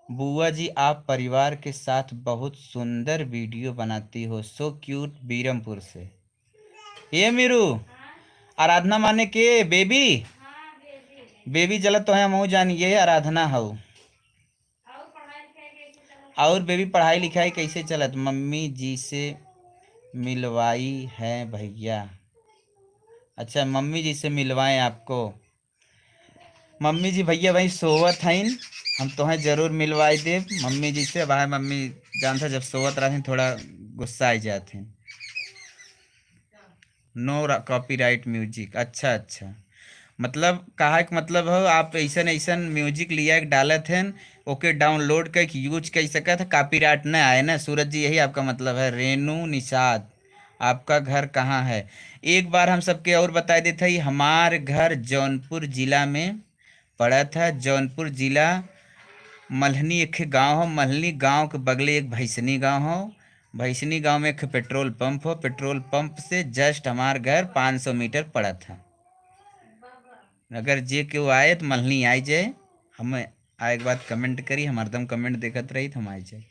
बुआ जी आप परिवार के साथ बहुत सुंदर वीडियो बनाती हो, सो क्यूट, बीरमपुर से। ये मीरू आराधना माने के बेबी, बेबी जला तो है मुँह जानिए आराधना हो। और बेबी पढ़ाई लिखाई कैसे चलत? मम्मी जी से मिलवाई है भैया। अच्छा, मम्मी जी से मिलवाएं आपको। मम्मी जी भैया भाई सोवत हईन, हम तुम्हें जरूर मिलवाई दे मम्मी जी से। भाई मम्मी जानता जब सोवत रहती थोड़ा गुस्सा आ जाते हैं। No copyright music. अच्छा अच्छा, मतलब कहा कि मतलब हो आप ऐसन ऐसन म्यूजिक लिया के डालत हैं, ओके डाउनलोड करके यूज कर सकत है, कॉपीराइट न आए ना। सूरज जी यही आपका मतलब है। रेनू निषाद, आपका घर कहाँ है? एक बार हम सबके और बता देते ही, हमार घर जौनपुर जिला में पड़ा था। जौनपुर जिला मल्हनी एक गांव हो, मल्हनी गांव के बगले एक भैसनी गांव हो। भैसनी गांव में एक पेट्रोल पंप हो, पेट्रोल पंप से जस्ट हमार घर 500 मीटर पड़ा था। अगर जे केहू आए तो मल्हनी आई जाए, हम आए के बाद कमेंट करी, हम हरदम कमेंट देखत रही तो हम आई जाए।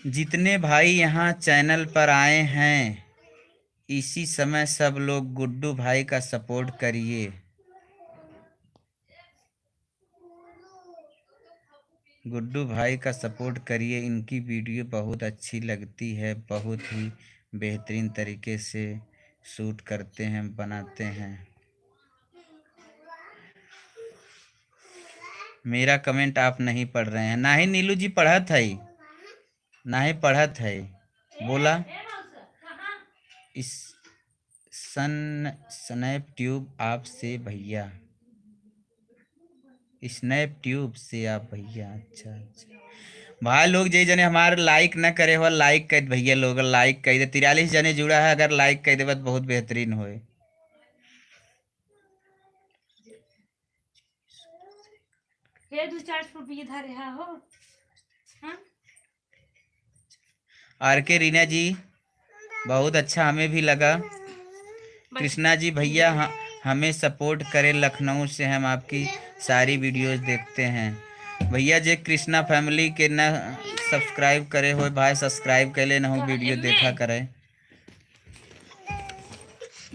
जितने भाई यहाँ चैनल पर आए हैं इसी समय सब लोग गुड्डू भाई का सपोर्ट करिए। गुड्डू भाई का सपोर्ट करिए, इनकी वीडियो बहुत अच्छी लगती है, बहुत ही बेहतरीन तरीके से शूट करते हैं, बनाते हैं। मेरा कमेंट आप नहीं पढ़ रहे हैं? ना ही नीलू जी पढ़त है, ना ही पढ़त है। बोला इस स्नैप ट्यूब आपसे भैया, स्नैप ट्यूब से आप भैया। अच्छा अच्छा भाई लोग जे जने हमारे लाइक न करे हो लाइक कर भैया, लोग लाइक कर दे। 43 जने जुड़ा है, अगर लाइक कर दे तो बहुत बेहतरीन होए। आर के रीना जी बहुत अच्छा, हमें भी लगा। कृष्णा जी भैया हमें सपोर्ट करें, लखनऊ से हम आपकी सारी वीडियोस देखते हैं। भैया जे कृष्णा फैमिली के न सब्सक्राइब करे हो भाई, सब्सक्राइब कर ले, न हो वीडियो देखा करे।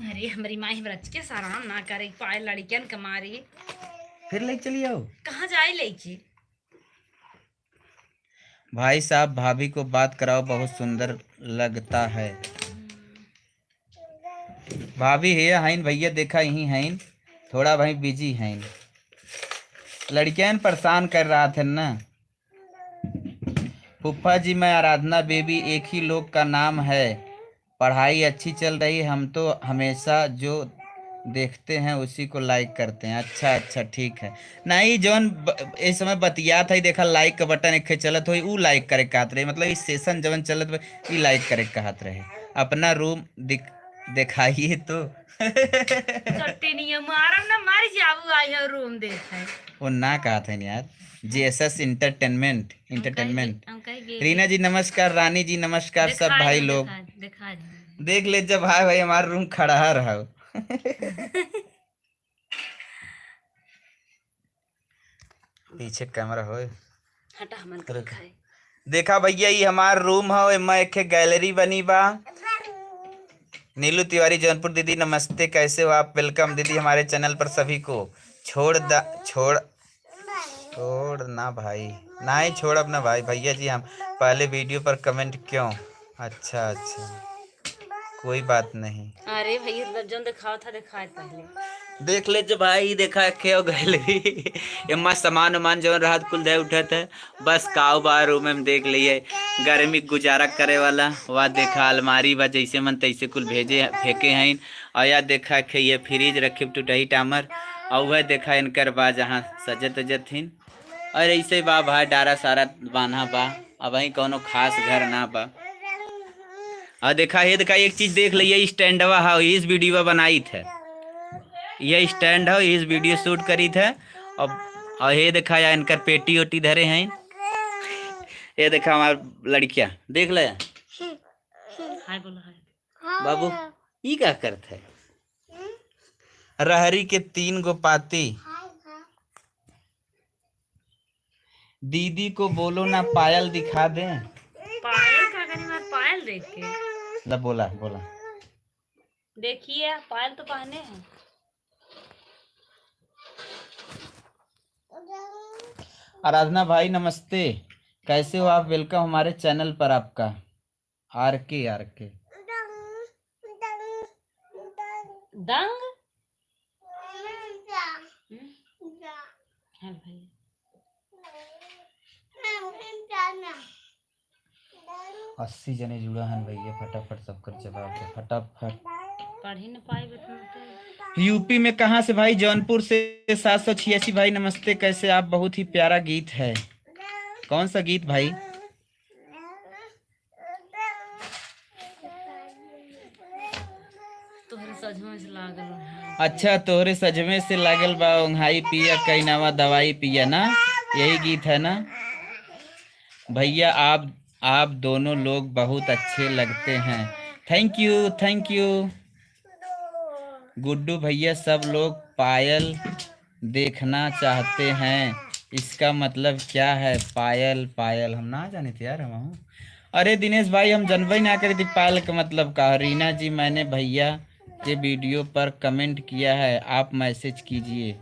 अरे हमारी माँ ही ब्रज के सराम ना करे, पाए लड़कियन कमारी फिर ले चलिए आओ। कहाँ जाए लेके? भाई साहब भाभी को बात कराओ, बहुत सुंदर लगता है। भाभी है हाइन भैया, देखा यही हाइन, थोड़ा भाई बिजी हैं, लड़कियां परेशान कर रहा थे ना। फूफा जी मैं आराधना बेबी, एक ही लोग का नाम है। पढ़ाई अच्छी चल रही, हम तो हमेशा जो देखते हैं उसी को लाइक करते हैं। अच्छा अच्छा ठीक है। नहीं जौन इस समय बतिया था देखा लाइक का बटन एक चलत हो, ऊ लाइक करे कहत रहे, मतलब इस सेशन जवन चलत ई लाइक करे कहत रहे। अपना रूम दिखाइए तो चट्टी नहीं मारम ना मार जाऊ आई है रूम देखा वो ना कहा था यार। JSS entertainment. रीना जी नमस्कार, रानी जी नमस्कार, सब भाई लोग देख ले जब भाई भाई हमारा रूम खड़ा रहा पीछे कैमरा हो हटा मन कर खाए। देखा भैया ये हमारा रूम है, मैं एक गैलरी बनी बा। नीलू तिवारी जौनपुर दीदी नमस्ते, कैसे हो आप? वेलकम दीदी हमारे चैनल पर सभी को। छोड़ ना भाई, ना ही छोड़ अपना भाई। भैया जी हम पहले वीडियो पर कमेंट क्यों? अच्छा अच्छा कोई बात नहीं। अरे भैया जो दिखाओ था दिखाए पहले देख ले जो भाई, देखा क्यों गैलरी एमा सामान वामान जो रात कुल दे उठा था, बस काव बार रूम में देख लिए गर्मी गुजारा करे वाला। वह देखा अलमारी बा जैसे मन तैसे कुल भेजे फेंके हैं। और यह देखा कि ये फ्रिज रखे टूटही टामर, और वह देखा इनकर बा जहाँ सजत उजत हिन। और ऐसे बा भाई डारा सारा बान्हा बा, अब वहीं कोनो खास घर ना बा। और देखा ये देखा एक चीज देख लिया, स्टैंडवा हा इस वीडियो बनाई थे, ये स्टैंड है, इस वीडियो शूट करी थे। और ये देखा या इनकर पेटी ओटी धरे हैं। ये देखा हमार लड़कियां देख ले। हाय बोलो हाय बाबू ये क्या करते है? रहरी के 3 गो पाती। दीदी को बोलो ना पायल दिखा दे। पायल का करी मार पायल देख के ला बोला बोला। देखिए पायल तो पहने हैं। आराधना भाई नमस्ते, कैसे हो आप? वेलकम हमारे चैनल पर आपका। आर के दंग है भाई। 80 जने जुड़ा है भैया, फटाफट सबका जवाब दो फटाफट। पढ़ ही न पाए बता। यूपी में कहाँ से भाई? जौनपुर से 786 भाई नमस्ते, कैसे आप? बहुत ही प्यारा गीत है, कौन सा गीत भाई? तोहरे सजमा से लागल है। अच्छा, तोहरे सजमे से लागल बा ओंघाई पिया, कई नवा दवाई पिया ना, यही गीत है ना भैया? आप दोनों लोग बहुत अच्छे लगते हैं। Thank you thank you Guddu भैया। सब लोग पायल देखना चाहते हैं, इसका मतलब क्या है? पायल पायल हम ना जाने थे यार हम। अरे दिनेश भाई हम जनवरी ना करे थे पायल का मतलब का। रीना जी मैंने भैया के वीडियो पर कमेंट किया है, आप मैसेज कीजिए।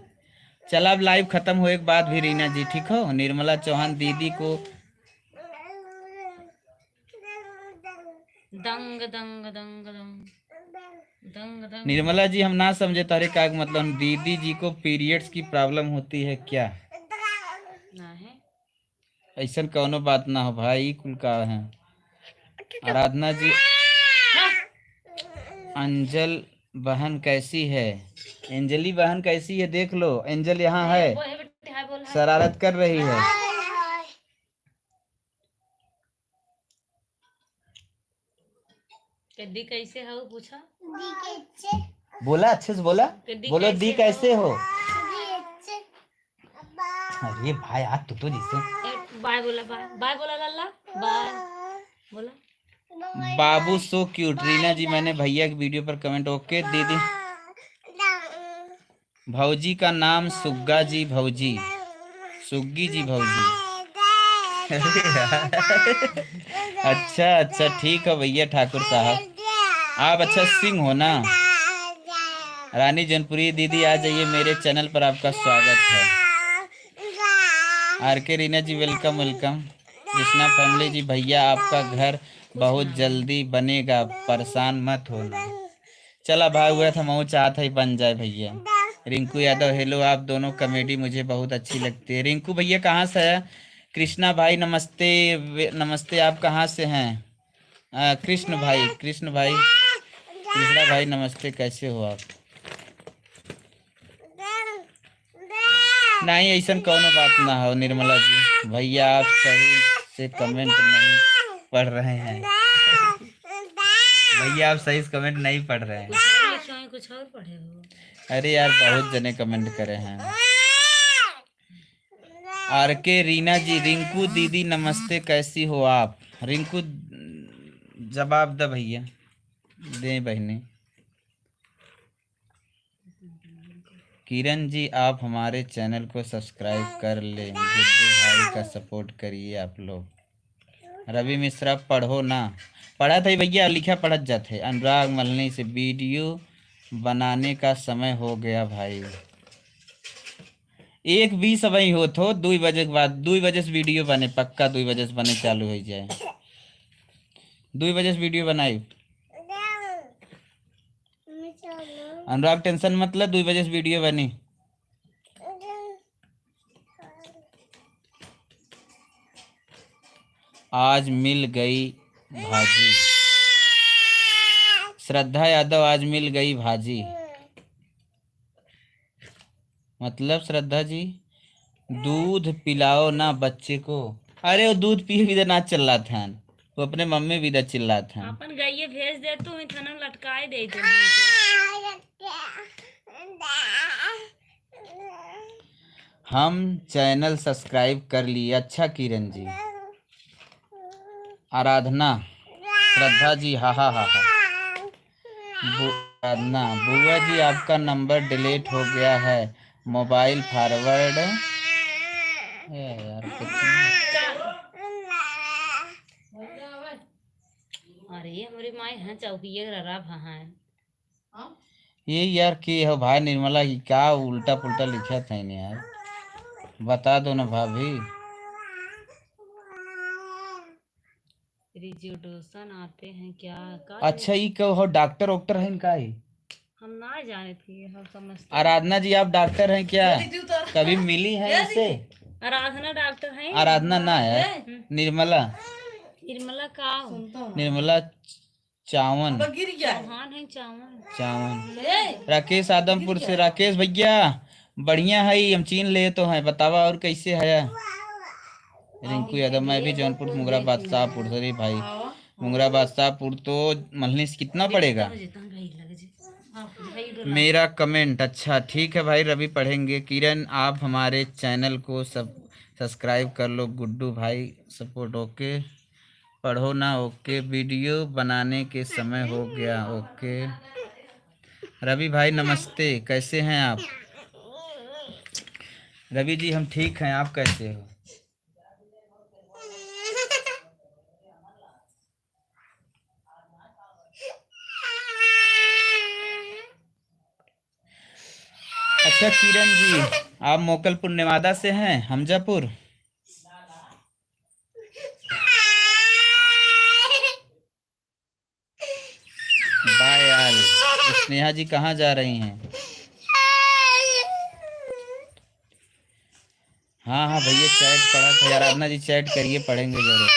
चल अब लाइव खत्म हुए के बाद भी रीना जी ठीक हो? निर्मला चौहान दीदी को दंग दंग दंग दंग दंग दंग। निर्मला जी हम ना समझे तारे का मतलब। दीदी जी को पीरियड्स की प्रॉब्लम होती है क्या? ना है ऐसा कौनो बात ना हो भाई, कुल का है। आराधना जी अंजल बहन कैसी है? अंजलि बहन कैसी है देख लो, एंजल यहाँ है, वो है बेटे, हाय बोल हाय। शरारत कर रही है। दी कैसे हो पूछा? बोला अच्छे से बोला, बोलो दी कैसे हो? अरे भाई आज तो जिससे बाय बोला, बाय बाय बोला लल्ला, बाय बोला। बाबू सो क्यूट। रीना जी मैंने भैया की वीडियो पर कमेंट। ओके दीदी। भौजी का नाम सुग्गा जी, भौजी सुग्गी जी भौजी। अच्छा अच्छा ठीक है भैया ठाकुर साहब, आप अच्छा सिंह हो ना। रानी जनपुरी दीदी आ जाइए मेरे चैनल पर, आपका स्वागत है। आर के रीना जी वेलकम वेलकम। कृष्णा फैमिली जी भैया आपका घर बहुत जल्दी बनेगा, परेशान मत होना। चला भाई हुआ था, मैं चाहता ही बन जाए भैया। रिंकू यादव हेलो, आप दोनों कॉमेडी मुझे बहुत अच्छी लगती है। रिंकू भैया कहाँ से है? कृष्णा भाई नमस्ते नमस्ते, आप कहाँ से हैं? कृष्ण भाई कृष्णा भाई नमस्ते, कैसे हो आप? नहीं ऐसा कोनो बात ना हो निर्मला जी। भैया आप सही से कमेंट नहीं पढ़ रहे हैं। भैया आप सही से कमेंट नहीं पढ़ रहे हैं। कुछ और पढ़े हो? अरे यार बहुत जने कमेंट करे हैं। आर के रीना जी रिंकू दीदी नमस्ते, कैसी हो आप? रिंकू जवाब दे भैया, दे बहने। किरण जी आप हमारे चैनल को सब्सक्राइब कर लें, गुड्डू भाई का सपोर्ट करिए आप लोग। रवि मिश्रा पढ़ो ना, पढ़ा था भैया, लिखा पढ़त जाते। अनुराग मलनी से वीडियो बनाने का समय हो गया भाई। 1:20 वही हो तो 2 बजे के बाद, 2 बजे से वीडियो बने पक्का, 2 बजे से बने चालू हो जाए। 2 बजे से वीडियो बनाई। अनुराग टेंशन मतलब 2 बजे से वीडियो बनी। आज मिल गई भाजी। श्रद्धा यादव आज मिल गई भाजी, मतलब श्रद्धा जी दूध पिलाओ ना बच्चे को। अरे वो दूध पिए भी ना चिल्ला रहा था, वो अपने मम्मी भी चिल्ला था। अपन गइये भेज दे तू थाना लटकाए दे तू। हम चैनल सब्सक्राइब कर लिए। अच्छा किरण जी, आराधना, श्रद्धा जी हा हा हा हा। आराधना बुआ जी आपका नंबर डिलीट हो गया है, मोबाइल फॉरवर्ड यार अरे हमारी माए हैं चौकिए ररा भहा है। ये यार के हो भाई निर्मला की क्या उल्टा पुल्टा लिखा था इन्हें यार, बता दो ना भाभी। रिजुडोसन आते हैं क्या का अच्छा ये कहो हो डॉक्टर वॉक्टर है इनका ही? हम ना जाने थे, हम समझते आराधना जी आप डॉक्टर हैं क्या? कभी मिली हैं इनसे? आराधना डॉक्टर है। आराधना ना है, निर्मला। निर्मला का निर्मला चावन, चौहान है चावन। चावन। राकेश आदमपुर से, राकेश भैया बढ़िया है, हम चीन ले तो हैं, बतावा और कैसे है? रिंकू यादव, मैं भी जौनपुर मुंगरा बादशाहपुर। अरे भाई मुंगरा बादशाहपुर तो मलनी से कितना पड़ेगा? मेरा कमेंट अच्छा ठीक है भाई, रवि पढ़ेंगे। किरण आप हमारे चैनल को सब सब्सक्राइब कर लो। गुड्डू भाई सपोर्ट ओके, पढ़ो ना ओके, वीडियो बनाने के समय हो गया ओके। रवि भाई नमस्ते, कैसे हैं आप? रवि जी हम ठीक हैं, आप कैसे हो? अच्छा किरण जी आप मोकलपुर नेवादा से हैं, हमजापुर? बाय यार। स्नेहा जी कहाँ जा रही हैं? हाँ हाँ भैया चैट पढ़ा था, आराधना जी चैट करिए, पढ़ेंगे जरूर।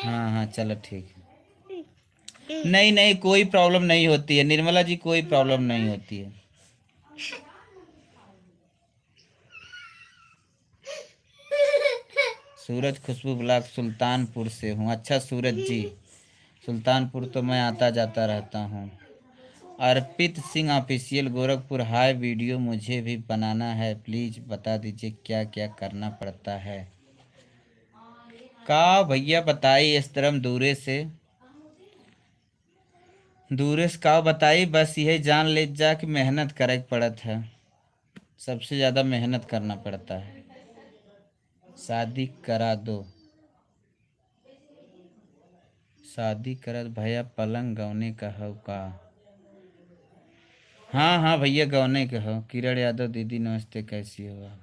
हाँ हाँ चलो ठीक है। नहीं नहीं कोई प्रॉब्लम नहीं होती है निर्मला जी, कोई प्रॉब्लम नहीं होती है। सूरज खुशबू ब्लॉक सुल्तानपुर से हूँ। अच्छा सूरज जी, सुल्तानपुर तो मैं आता जाता रहता हूँ। अर्पित सिंह ऑफिशियल गोरखपुर, हाय वीडियो मुझे भी बनाना है, प्लीज़ बता दीजिए क्या क्या करना पड़ता है? का भैया बताइए इस तरह दूरे से का बताई, बस यही जान ले जा कि मेहनत करे पड़त है, सबसे ज़्यादा मेहनत करना पड़ता है। शादी करा दो, शादी करत भैया पलंग गौने का हो का? हाँ हाँ भैया गौने के हो। किरण यादव दीदी नमस्ते, कैसी हो आप?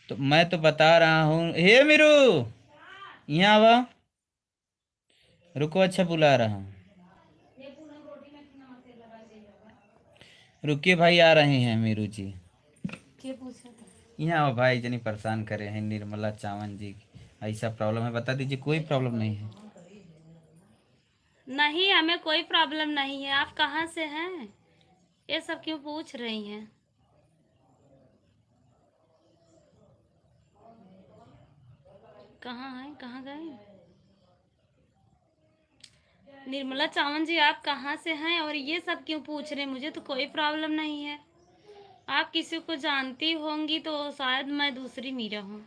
तो मैं तो बता रहा हूँ, हे मीरू यहाँ आवा, रुको अच्छा बुला रहा हूँ, रुकिए भाई आ रहे हैं मीरू जी। यहाँ आओ भाई, जनी परेशान करे हैं निर्मला चावन जी, ऐसा प्रॉब्लम है बता दीजिए। कोई प्रॉब्लम नहीं है। नहीं हमें कोई प्रॉब्लम नहीं है, आप कहाँ से हैं? ये सब क्यों पूछ रही हैं? कहाँ हैं, कहाँ गए? निर्मला चावन जी आप कहाँ से हैं और ये सब क्यों पूछ रहे हैं? मुझे तो कोई प्रॉब्लम नहीं है। आप किसी को जानती होंगी तो शायद मैं दूसरी मीरा हूँ।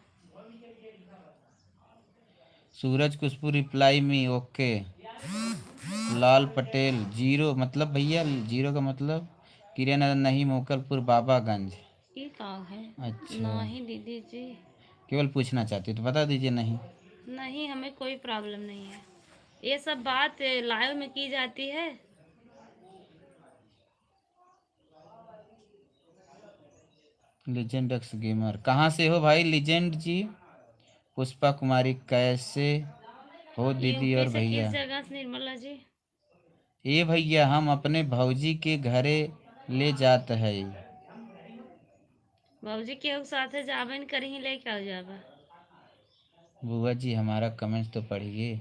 सूरज खुशबू रिप्लाई मी ओके। लाल पटेल जीरो मतलब भैया, जीरो का मतलब किरण नहीं मोकलपुर बाबागंज। ये का है? अच्छा नहीं दीदी जी, केवल पूछना चाहती तो बता दीजिए। नहीं नहीं हमें कोई प्रॉब्लम नहीं है, ये सब बात लाइव में की जाती है। लिजेंड एक्स गेमर कहाँ से हो भाई लिजेंड जी? पुष्पा कुमारी कैसे हो दीदी और यूपी से भैया? किस जगह से निर्मला जी? ये भैया हम अपने भौजी के घरे ले जाते हैं। बाबूजी के साथ जाबन कहीं लेके आ जाबा। बुआ जी हमारा कमेंट्स तो पढ़िए।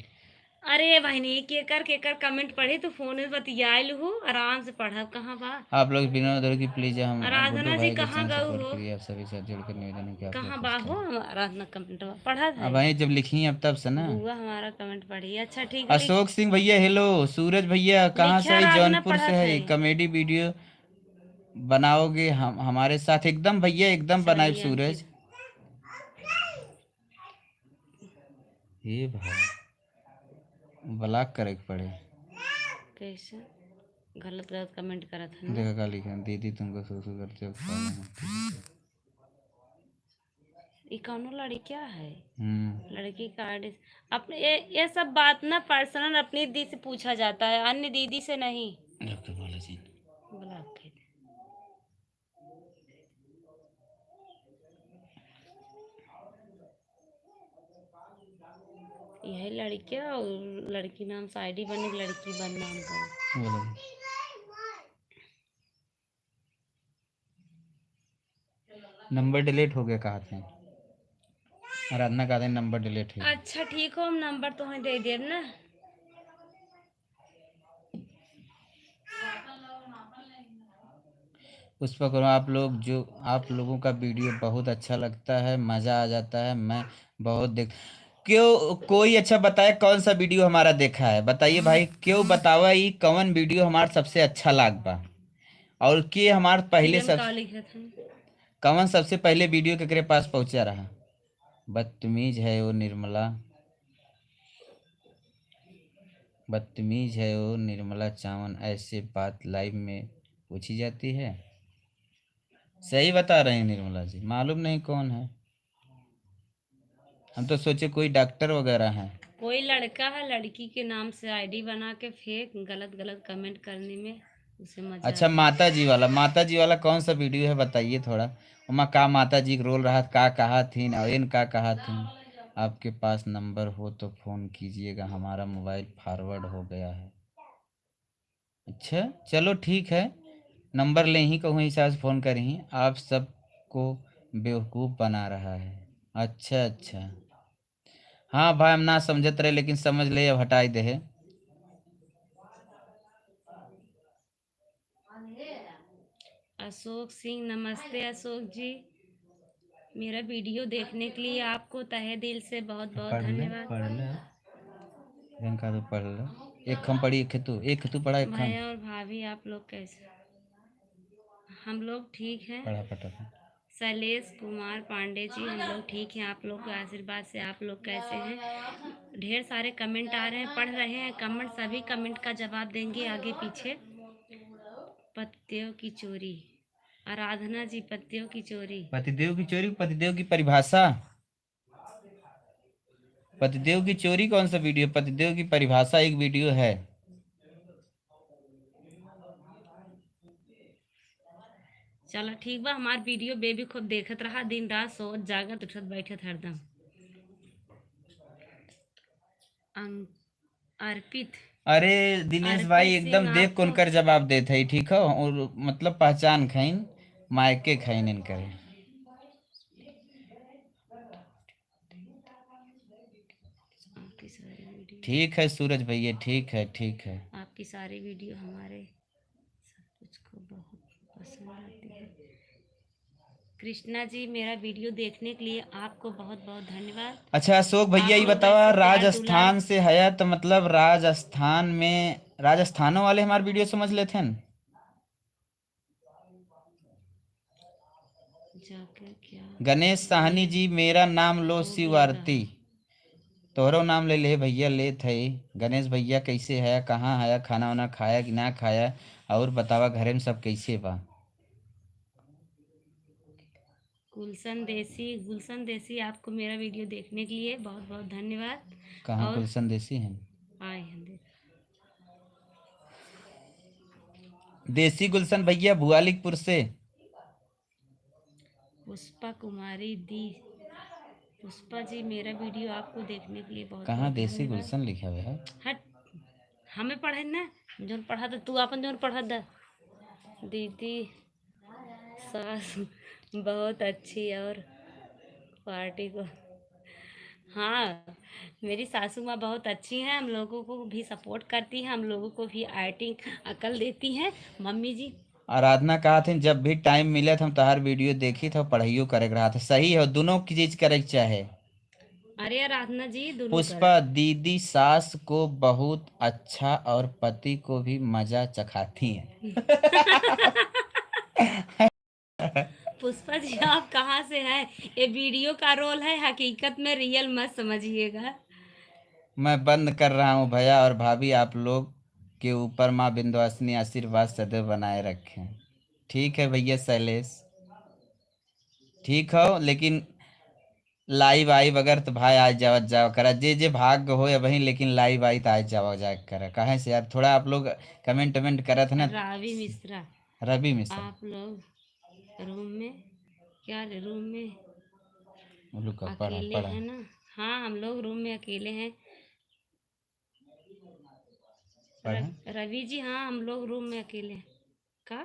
अरे बहनी केकर कमेंट पढ़ी तो फोन में बतियाल हूँ, आराम से पढ़ा। कहाँ बा आप लोग बिना उधर की प्लीज हम गुड्डू आराधना जी? भाई के कहाँ चैनल गऊ सपोर्ट हो? करिए। आप सभी साथ जुड़कर निवेदन है कि आप लोग कहाँ बा हो? आराधना कमेंट पढ़ा था? अब भाई जब लिखी अब तब से ना। बुआ हमारा कमेंट पढ़ी। अच्छा ठीक है। अशोक सिंह भैया हेलो। सूरज भैया कहाँ से है? आराधना जौनपुर पढ़ा से है। था। कॉमेडी वीडियो बनाओगे हम हमारे साथ? एकदम भैया एकदम बनाए चलिए सूरज। ये भाई ब्लॉक करे पड़े। कैसे गलत गलत कमेंट करा था ना। देखा का लिखा दीदी तुमको सुसु करते हो ये कौनो लड़किया है हम्म लड़की का आईडी अपने ये सब बात ना पर्सनल अपनी दीदी से पूछा जाता है, अन्य दीदी से नहीं। ब्लॉक कर दे। यही लड़किया और लड़की नाम से आईडी बने, लड़की बन नाम पर। बोलो नंबर डिलीट हो गया कहा थे आराधना का थे नंबर डिलीट है। अच्छा ठीक हो, हम नंबर तो हमें दे देब ना। पुष्पा करो आप लोगों का वीडियो बहुत अच्छा लगता है, मज़ा आ जाता है, मैं बहुत देख क्यों कोई अच्छा बताए कौन सा वीडियो हमारा देखा है बताइए भाई, क्यों बतावा ये कौन वीडियो हमारा सबसे अच्छा लाग बा और के हमार पहले फिल्म सब का लिखा था। कौन सबसे पहले वीडियो केकरे पास पहुंचा रहा। बदतमीज है वो निर्मला, बदतमीज है वो निर्मला चावन, ऐसे बात लाइव में पूछी जाती है। सही बता रहे हैं निर्मला जी, मालूम नहीं कौन है, हम तो सोचे कोई डॉक्टर वगैरह है। कोई लड़का है लड़की के नाम से आईडी बना के फेक गलत गलत कमेंट करने में उसे मजा अच्छा आता है। माता जी वाला कौन सा वीडियो है बताइए थोड़ा, उमा का माता जी रोल रहा का कहा थी और इन का कहा थी। आपके पास नंबर हो तो फ़ोन कीजिएगा, हमारा मोबाइल फॉरवर्ड हो गया है। अच्छा चलो ठीक है, नंबर ले ही कहूँ हिसाब से फ़ोन करी, आप सबको बेवकूफ़ बना रहा है। अच्छा अच्छा हाँ भाई हम ना समझत रहे लेकिन समझ ले अब हटाई दे है। अशोक सिंह नमस्ते अशोक जी, मेरा वीडियो देखने के लिए आपको तहे दिल से बहुत बहुत धन्यवाद। पढ़ ले इनका तो पढ़ ले, एक हम पढ़ी एक तू पढ़ा एक हम भैया और भाभी आप लोग कैसे? हम लोग ठीक हैं। पढ़ा पटा शैलेश कुमार पांडे जी हम लोग ठीक हैं, आप लोग के आशीर्वाद से। आप लोग कैसे हैं? ढेर सारे कमेंट आ रहे हैं, पढ़ रहे हैं कमेंट, सभी कमेंट का जवाब देंगे आगे पीछे। पत्तियों की चोरी, आराधना जी पत्तियों की चोरी। पतिदेव की चोरी, पतिदेव की परिभाषा, पतिदेव की चोरी कौन सा वीडियो, पतिदेव की परिभाषा एक वीडियो है। चलो ठीक बा, हमार वीडियो बेबी खूब देखत रहा, दिन रात सोच जागत उठत बैठत हरदम। अर्पित, अरे दिनेश भाई अर्पित एकदम सिंह देख आपको कौन कर जवाब देते है ठीक है, और मतलब पहचान खाइन मायके खाइन इन करे। आपकी सारी वीडियो, ठीक है सूरज भैया ठीक है ठीक है। आपकी सारी वीडियो हमारे सब कुछ को बहुत पसंद आती है। कृष्णा जी मेरा वीडियो देखने के लिए आपको बहुत बहुत धन्यवाद। अच्छा अशोक भैया आप ये लोग बतावा ऐसे प्यार राजस्थान दुलार से है तो मतलब राजस्थान में राजस्थानों वाले हमारे वीडियो समझ लेते हैं। जाकर क्या गणेश साहनी जी मेरा नाम लो हो शिव गया था। आरती, तोहरो नाम ले ले भैया ले थे। गणेश भैया कैसे है, कहाँ है, खाना वाना खाया कि ना खाया, और बतावा घरे में सब कैसे बा। गुलशन देसी आपको मेरा वीडियो देखने के लिए बहुत बहुत धन्यवाद। कहाँ और गुलशन देसी हैं, आए हैं देसी गुलशन भैया भुआलिकपुर से। पुष्पा कुमारी दी, पुष्पा जी मेरा वीडियो आपको देखने के लिए बहुत कहाँ बहुत देसी धन्यवाद। गुलशन लिखा हुआ है। हट, हमें पढ़े ना जोन पढ़ा था तू अपन जोन पढ़ा था। दीदी सास बहुत अच्छी और पार्टी को, हाँ मेरी सासू माँ बहुत अच्छी हैं, हम लोगों को भी सपोर्ट करती हैं, हम लोगों को भी आर्टिंग अकल देती हैं मम्मी जी। आराधना कहा थे जब भी टाइम मिले तो हम तोहार वीडियो देखी था, पढ़ाइयो करे रहा था। सही है, दोनों की चीज करे के चाहे। अरे आराधना जी दोनों पुष्पा दीदी सास को बहुत अच्छा और पति को भी मजा चखाती हैं। पुष्पा जी आप कहाँ से हैं? ये वीडियो का रोल है, हकीकत में रियल मत समझिएगा। मैं बंद कर रहा हूँ भैया और भाभी, आप लोग के ऊपर माँ विंध्यवासिनी आशीर्वाद सदैव बनाए रखें। ठीक है भैया शैलेश, ठीक हो, लेकिन लाइव आई बगैर तो भाई आज जाओ करा जे जे भाग्य हो या वहीं, लेकिन लाइव आई तो आज जाओ जा करा। कहे से यार थोड़ा आप लोग कमेंट करे थे ना। रावी मिश्रा, रवि मिश्रा, आप लोग रूम में क्या रूम में अकेले हैं ना? हाँ हम लोग रूम में अकेले हैं। रवि जी हाँ हम लोग रूम में अकेले हैं। का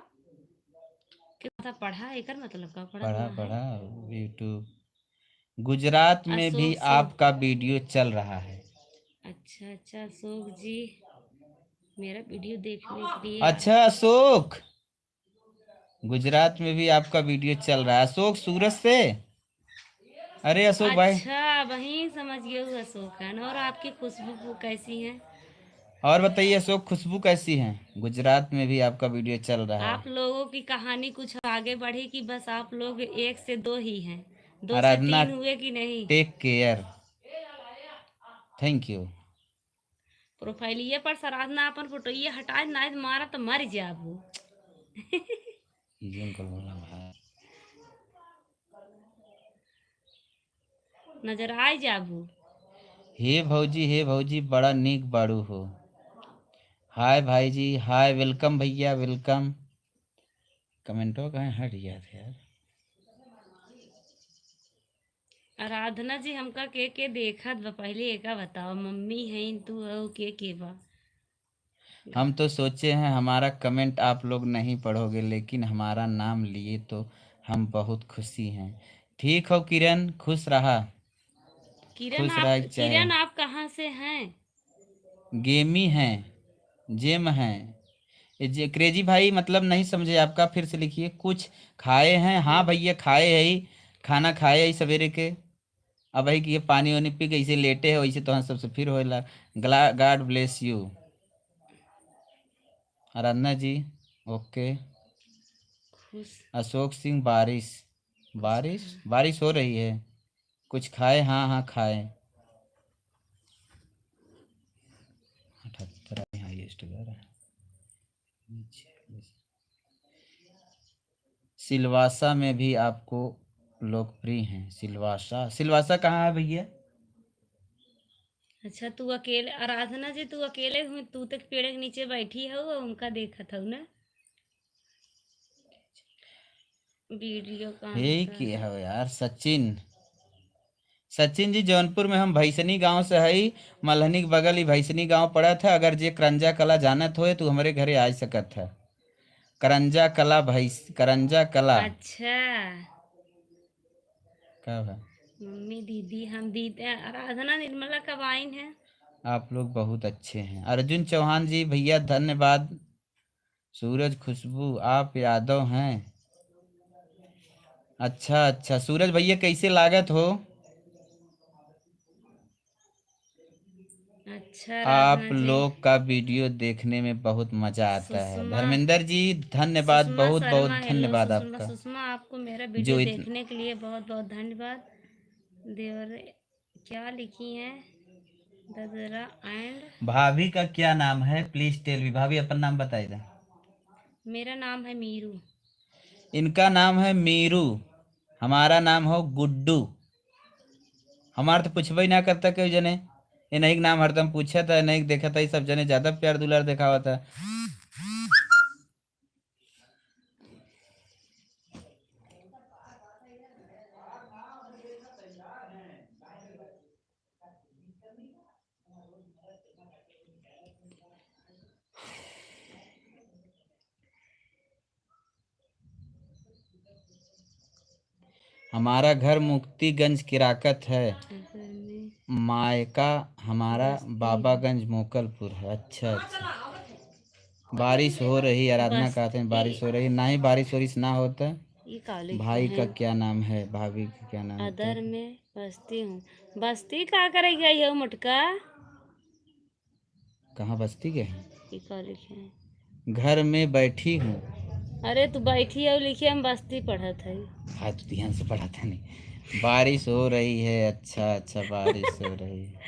क्या था पढ़ा एकर मतलब का पढ़ा यूट्यूब गुजरात में भी आपका वीडियो चल रहा है। अच्छा अशोक जी मेरा वीडियो देखने के लिए। अच्छा अशोक, गुजरात में भी आपका वीडियो चल रहा है। अशोक सूरत से, अरे अशोक भाई। अच्छा वही समझ गए हो अशोक है। और आपकी खुशबू कैसी है? और बताइए अशोक, खुशबू कैसी है? गुजरात में भी आपका वीडियो चल रहा है। आप लोगों की कहानी कुछ आगे बढ़ी कि बस आप लोग 1 से 2 ही हैं? 2 से आराधना 3 हुए कि नहीं? Take care, thank you. प्रोफाइलिए पर सराहना अपन फोटो ये हटाए ना मारा तो मर जाबू। नजर आए जाबू। हे भौजी बड़ा नीक बाड़ू हो। हाय भाई जी, हाय, वेलकम भैया वेलकम। कमेंटो कहीं हट गया था यार। आराधना जी हमका के देखत बा पहले एका बताओ। मम्मी है तू हो के बा? हम तो सोचे हैं हमारा कमेंट आप लोग नहीं पढ़ोगे, लेकिन हमारा नाम लिए तो हम बहुत खुशी हैं। ठीक हो किरण, खुश रहा। किरण आप कहाँ से हैं? गेमी हैं, जेम हैं। जे क्रेजी भाई मतलब नहीं समझे आपका, फिर से लिखिए। कुछ खाए हैं? हाँ भैया खाए है ही, खाना खाए है सवेरे के। अब भाई कि ये पानी वानी पी के इसे लेटे है, वैसे तो हम सबसे फिर होएला। God bless you Aradhana ji. Okay. Ashok Singh, बारिश हो रही है। कुछ खाए? हाँ हाँ खाए। 78 हाईएस्ट सिलवासा में भी आपको लोकप्रिय हैं। सिलवासा कहाँ है भैया? अच्छा तू अकेले आराधना जी तू अकेले हुई? तू तक पेड़ के नीचे बैठी हो उनका देखा था ना वीडियो की है यार। सचिन जी जौनपुर में हम भैसनी गांव से है। मल्हनी के बगल ही भैसनी गांव पड़ा था। अगर जे करंजा कला जानत हो तो हमारे घरे आ सकत है। करंजा कला। अच्छा कब है? मम्मी दीदी हम दीदी आराधना निर्मला कब आई है? आप लोग बहुत अच्छे हैं। अर्जुन चौहान जी भैया धन्यवाद। सूरज खुशबू आप यादव हैं? अच्छा सूरज भैया कैसे लागत हो? अच्छा आप लोग का वीडियो देखने में बहुत मजा आता है। धर्मेंद्र जी धन्यवाद, बहुत बहुत धन्यवाद आपका। सुषमा आपको मेरा वीडियो देखने के लिए बहुत बहुत धन्यवाद। देवर क्या लिखी है? ददरा एंड भाभी का क्या नाम है? Please tell me. भाभी अपन नाम बताइए। मेरा नाम है मीरू। इनका नाम है मीरू, हमारा नाम हो गुड्डू। हमारा तो पूछबे ना करता कोई जने। ये नहीं नाम हरदम पूछा था, नहीं देखा था, ये सब जने ज्यादा प्यार दुलार दिखावा था। हमारा घर मुक्तिगंज किराकत है। मायका हमारा बाबागंज मोकलपुर है। अच्छा बारिश हो रही। आराधना कहते हैं बारिश हो रही। ना ही बारिश ना होता। भाई का क्या नाम है? भाभी का क्या नाम है? अदर में बसती हूँ। बस्ती का करे गई हो मटका? कहाँ बस्ती गए हैं? लिखे हैं घर में बैठी हूँ। अरे तू बैठी है लिखे हम बस्ती पढ़त है। हाँ तो ध्यान से पढ़ा था नहीं। बारिश हो रही है। अच्छा बारिश हो रही है।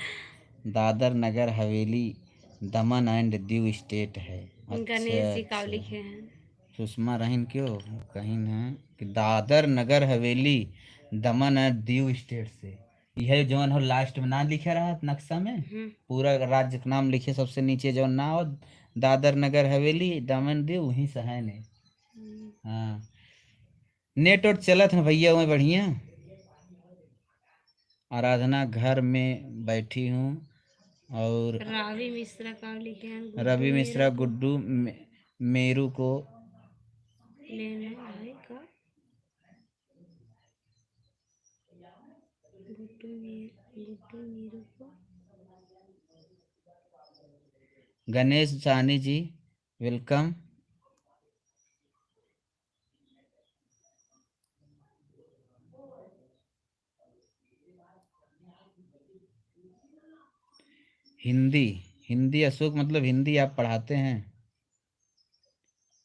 दादर नगर हवेली दमन एंड दीव स्टेट है। गणेश जी का अच्छा लिखे हैं। सुषमा रहीन क्यों कहीं ना कि दादर नगर हवेली दमन और दीव स्टेट से यह जौन हो लास्ट में ना लिखे रहा नक्शा में पूरा राज्य का नाम लिखे सबसे नीचे जौन ना हो दादर नगर हवेली दमन दीव वहीं से है ने। हाँ नेट और चलत है भैया वही बढ़िया। आराधना घर में बैठी हूँ और रवि मिश्रा का लिखे हैं। रवि मिश्रा गुड्डू मेरू को लेना है का गुड्डू मेरू को। गणेश सानी जी वेलकम। हिंदी हिंदी अशोक मतलब हिंदी आप पढ़ाते हैं।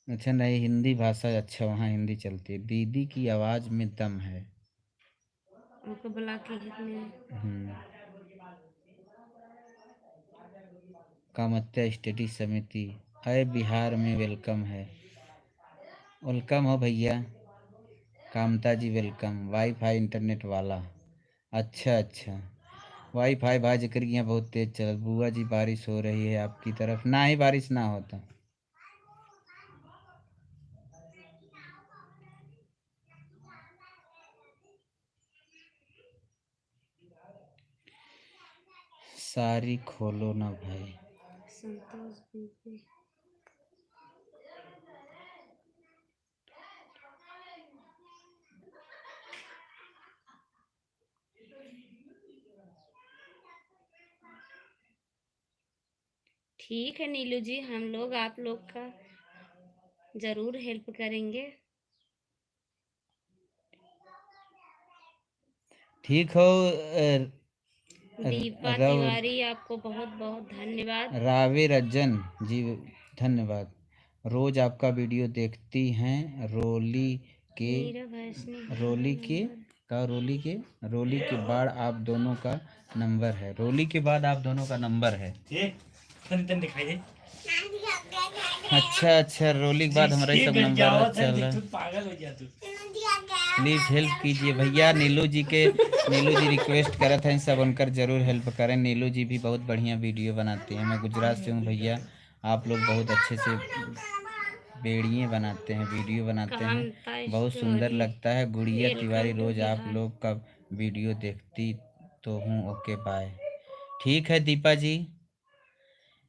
अच्छा नहीं हिंदी भाषा अच्छा वहाँ हिंदी चलती है। दीदी की आवाज़ में दम है। उनको बुला के कामत्या स्टडी समिति अय बिहार में वेलकम है। वेलकम हो भैया। कामता जी वेलकम। वाईफाई इंटरनेट वाला अच्छा अच्छा वाईफाई भाई जिक्र यहाँ बहुत तेज चल। बुआ जी बारिश हो रही है आपकी तरफ ना ही बारिश ना होता। सारी खोलो ना भाई। संतोष बीबी ठीक है नीलू जी हम लोग आप लोग का जरूर हेल्प करेंगे। ठीक हो दीपा तिवारी आपको बहुत बहुत धन्यवाद। रावे रंजन जी धन्यवाद। रोज आपका वीडियो देखती हैं। रोली के रोली के बाद आप दोनों का नंबर है। रोली के बाद आप दोनों का नंबर है। दिखाई दे। अच्छा अच्छा रोली के बाद हमारा सब नंबर चल रहा। प्लीज हेल्प कीजिए भैया। नीलू जी रिक्वेस्ट करत हैं सब उनकर जरूर हेल्प करें। नीलू जी भी बहुत बढ़िया वीडियो बनाते हैं। मैं गुजरात से हूँ भैया। आप लोग बहुत अच्छे से बेड़िए बनाते हैं वीडियो बनाते हैं बहुत सुंदर लगता है। गुड़िया तिवारी रोज आप लोग का वीडियो देखती तो हूँ। Okay bye. ठीक है दीपा जी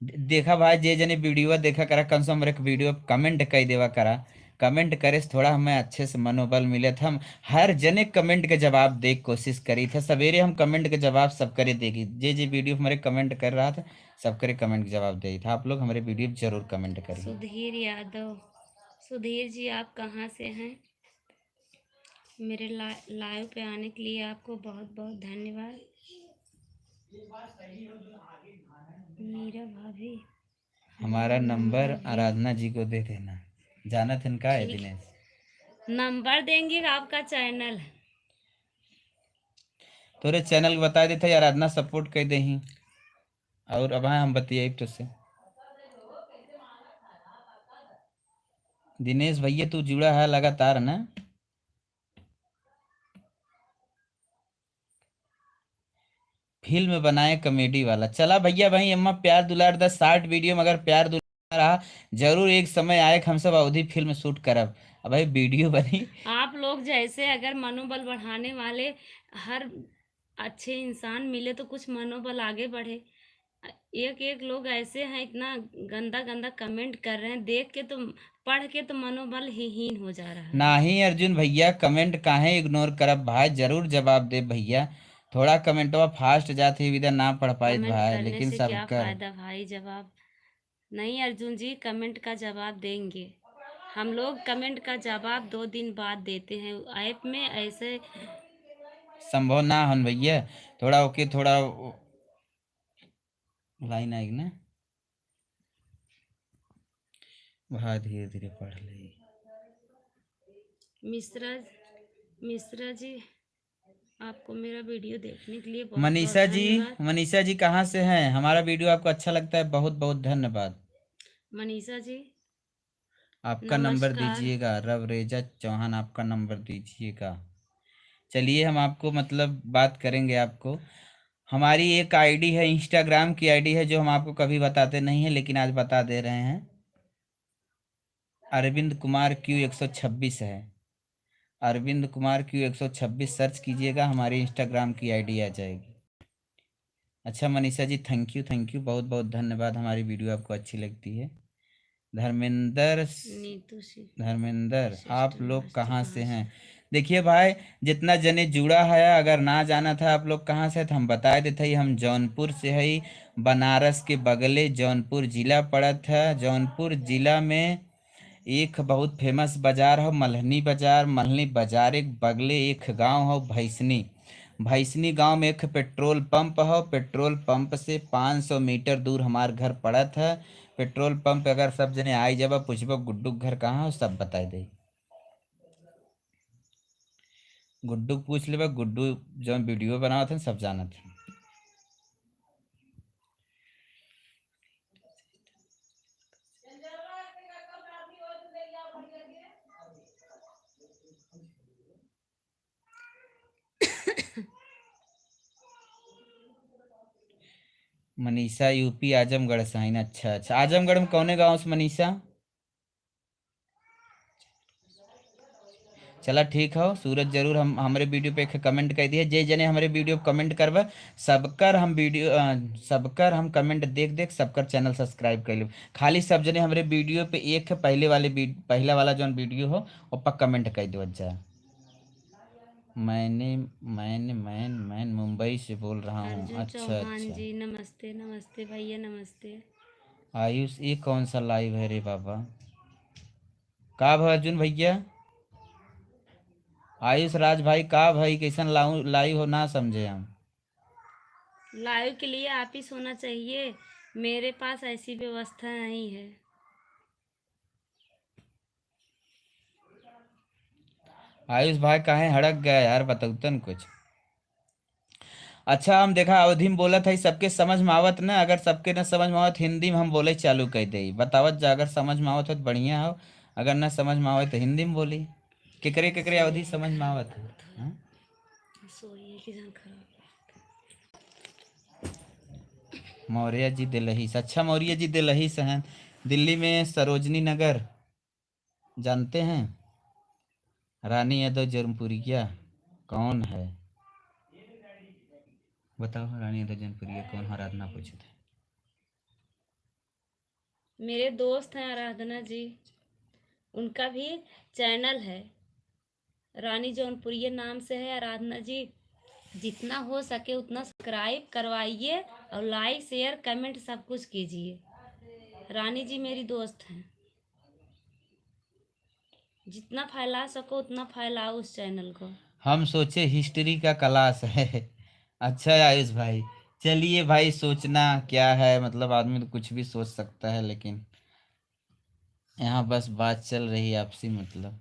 देखा भाई जे जने वीडियो देखा करा कम से कम एक वीडियो कमेंट कर देवा करा। कमेंट करे से थोड़ा हमें अच्छे से मनोबल मिले था। हम हर जने कमेंट के जवाब दे कोशिश करी था। सवेरे हम कमेंट के जवाब सब करे देगी जे वीडियो हमारे कमेंट कर रहा था सब करे कमेंट के जवाब दे था। आप लोग हमारे वीडियो जरूर कमेंट करिए। सुधीर यादव सुधीर जी आप कहाँ से हैं? मेरे लाइव पे आने के लिए आपको बहुत बहुत धन्यवाद। मीरा भाभी हमारा नंबर आराधना जी को दे देना। जाना था इनका है दिनेश नंबर देंगे आपका चैनल तोरे चैनल के बता देते आराधना सपोर्ट कर दे और अब हम बतियाई तो से दिनेश भैया तू जुड़ा है लगातार ना। फिल्म बनाए कॉमेडी वाला चला भैया भाई अम्मा प्यार दुलार 10-60 वीडियो मगर प्यार दुलार रहा जरूर एक समय आए हम सब अवधि फिल्म शूट करब। अब भाई वीडियो बनी आप लोग जैसे अगर मनोबल बढ़ाने वाले हर अच्छे इंसान मिले तो कुछ मनोबल आगे बढ़े। एक एक लोग ऐसे हैं इतना गंदा गंदा कमेंट कर रहे हैं देख के तो पढ़ के तो मनोबल ही हीन हो जा रहा है। नहीं अर्जुन भैया कमेंट काहे इग्नोर करब भाई जरूर जवाब दे भैया। थोड़ा कमेंटवा फास्ट जाते विदा ना पढ़ पाए कमेंट भाई करने लेकिन से सब क्या कर फायदा भाई जवाब नहीं अर्जुन जी कमेंट का जवाब देंगे। हम लोग कमेंट का जवाब 2 दिन बाद देते हैं ऐप में ऐसे संभव ना हन भैया। थोड़ा ओके थोड़ा लाइन आएगी ना वहाँ धीरे धीरे पढ़ ले। मिश्रा जी आपको मेरा वीडियो देखने के लिए बहुत बहुत मनीषा जी, धन्यवाद। मनीषा जी कहाँ से हैं? हमारा वीडियो आपको अच्छा लगता है, बहुत बहुत धन्यवाद। मनीषा जी आपका नंबर नमस्कार। दीजिएगा, रवरेजा चौहान आपका नंबर दीजिएगा। चलिए हम आपको मतलब बात करेंगे आपको। हमारी एक आईडी है, इंस्टाग्राम की आईडी है, जो हम आपको कभी बताते नहीं है, लेकिन आज बता दे रहे हैं। अरविंद कुमार क्यू 126 है। अरविंद कुमार क्यू 126 सर्च कीजिएगा, हमारी इंस्टाग्राम की आईडी आ जाएगी। अच्छा मनीषा जी, थैंक यू, बहुत बहुत धन्यवाद। हमारी वीडियो आपको अच्छी लगती है। धर्मेंद्र, नीतू सी धर्मेंद्र आप सिस्टर लोग नमस्ते, कहाँ कहाँ से से? हैं? देखिए भाई, जितना जने जुड़ा है, अगर ना जाना था आप लोग कहाँ से, तो हम बता देते ही, हम जौनपुर से है। बनारस के बगले जौनपुर जिला पड़त है। जौनपुर जिला में एक बहुत फेमस बाजार है, मल्हनी बाजार। मल्हनी बाजार एक बगले एक गांव है भैसनी। भैसनी गांव में एक पेट्रोल पंप है। पेट्रोल पंप से 500 मीटर दूर हमार घर पड़त है। पेट्रोल पंप पे अगर सब जने आई जब पूछब गुड्डू के घर कहाँ हो, सब बता दे। गुड्डू के पूछ लेबा, गुड्डू जो वीडियो बनावत थे सब जानत है। मनीषा यूपी आजमगढ़ से हैं। अच्छा अच्छा, आजमगढ़ में कौने गांव से मनीषा? चला ठीक हो सूरज, जरूर हम हमारे वीडियो पे कमेंट कर दिए। जे जने हमारे वीडियो पे कमेंट करवा, सबकर हम कमेंट देख देख सबकर चैनल सब्सक्राइब कर लो। खाली सब जने हमारे वीडियो पे एक पहला वाला जो वीडियो हो वो पर कमेंट कर दो। अच्छा, मैं मुंबई से बोल रहा हूँ। अर्जुन अच्छा चौहान अच्छा। जी नमस्ते, नमस्ते भैया नमस्ते। आयुष, ये कौन सा लाइव है रे बाबा? का भाई अर्जुन भैया, आयुष राज भाई, का भाई कैसन लाइव हो, ना समझे हम। लाइव के लिए आप ही सोना चाहिए, मेरे पास ऐसी व्यवस्था नहीं है। आयुष भाई काहे हड़क गया यार, बताऊ तन कुछ। अच्छा, हम देखा अवधि में बोला था, सबके समझ में आवत ना? अगर सबके न समझ में आवत, हिंदी में हम बोले चालू कर दे, बतावत जा। अगर समझ में आवत हो तो बढ़िया हो, अगर ना समझ में आवत तो हिंदी में बोली। केकरे केकरे अवधि समझ में आवत है? हाँ? सोइए की जान खराब। मौर्य जी दिल्ली से। अच्छा, मौर्य जी दिल्ली से हैं। दिल्ली में सरोजनी नगर जानते हैं? रानी यादव जौनपुरिया कौन है? बताओ, रानी यादव जौनपुरिया कौन है? आराधना पूछे थे। मेरे दोस्त हैं आराधना जी, उनका भी चैनल है, रानी जौनपुरिया नाम से है। आराधना जी जितना हो सके उतना सब्सक्राइब करवाइए और लाइक शेयर कमेंट सब कुछ कीजिए। रानी जी मेरी दोस्त हैं, जितना फैला सको उतना फैलाओ उस चैनल को। हम सोचे हिस्ट्री का क्लास है। अच्छा आयुष भाई, चलिए भाई, सोचना क्या है, मतलब आदमी तो कुछ भी सोच सकता है, लेकिन यहाँ बस बात चल रही है आपसी, मतलब।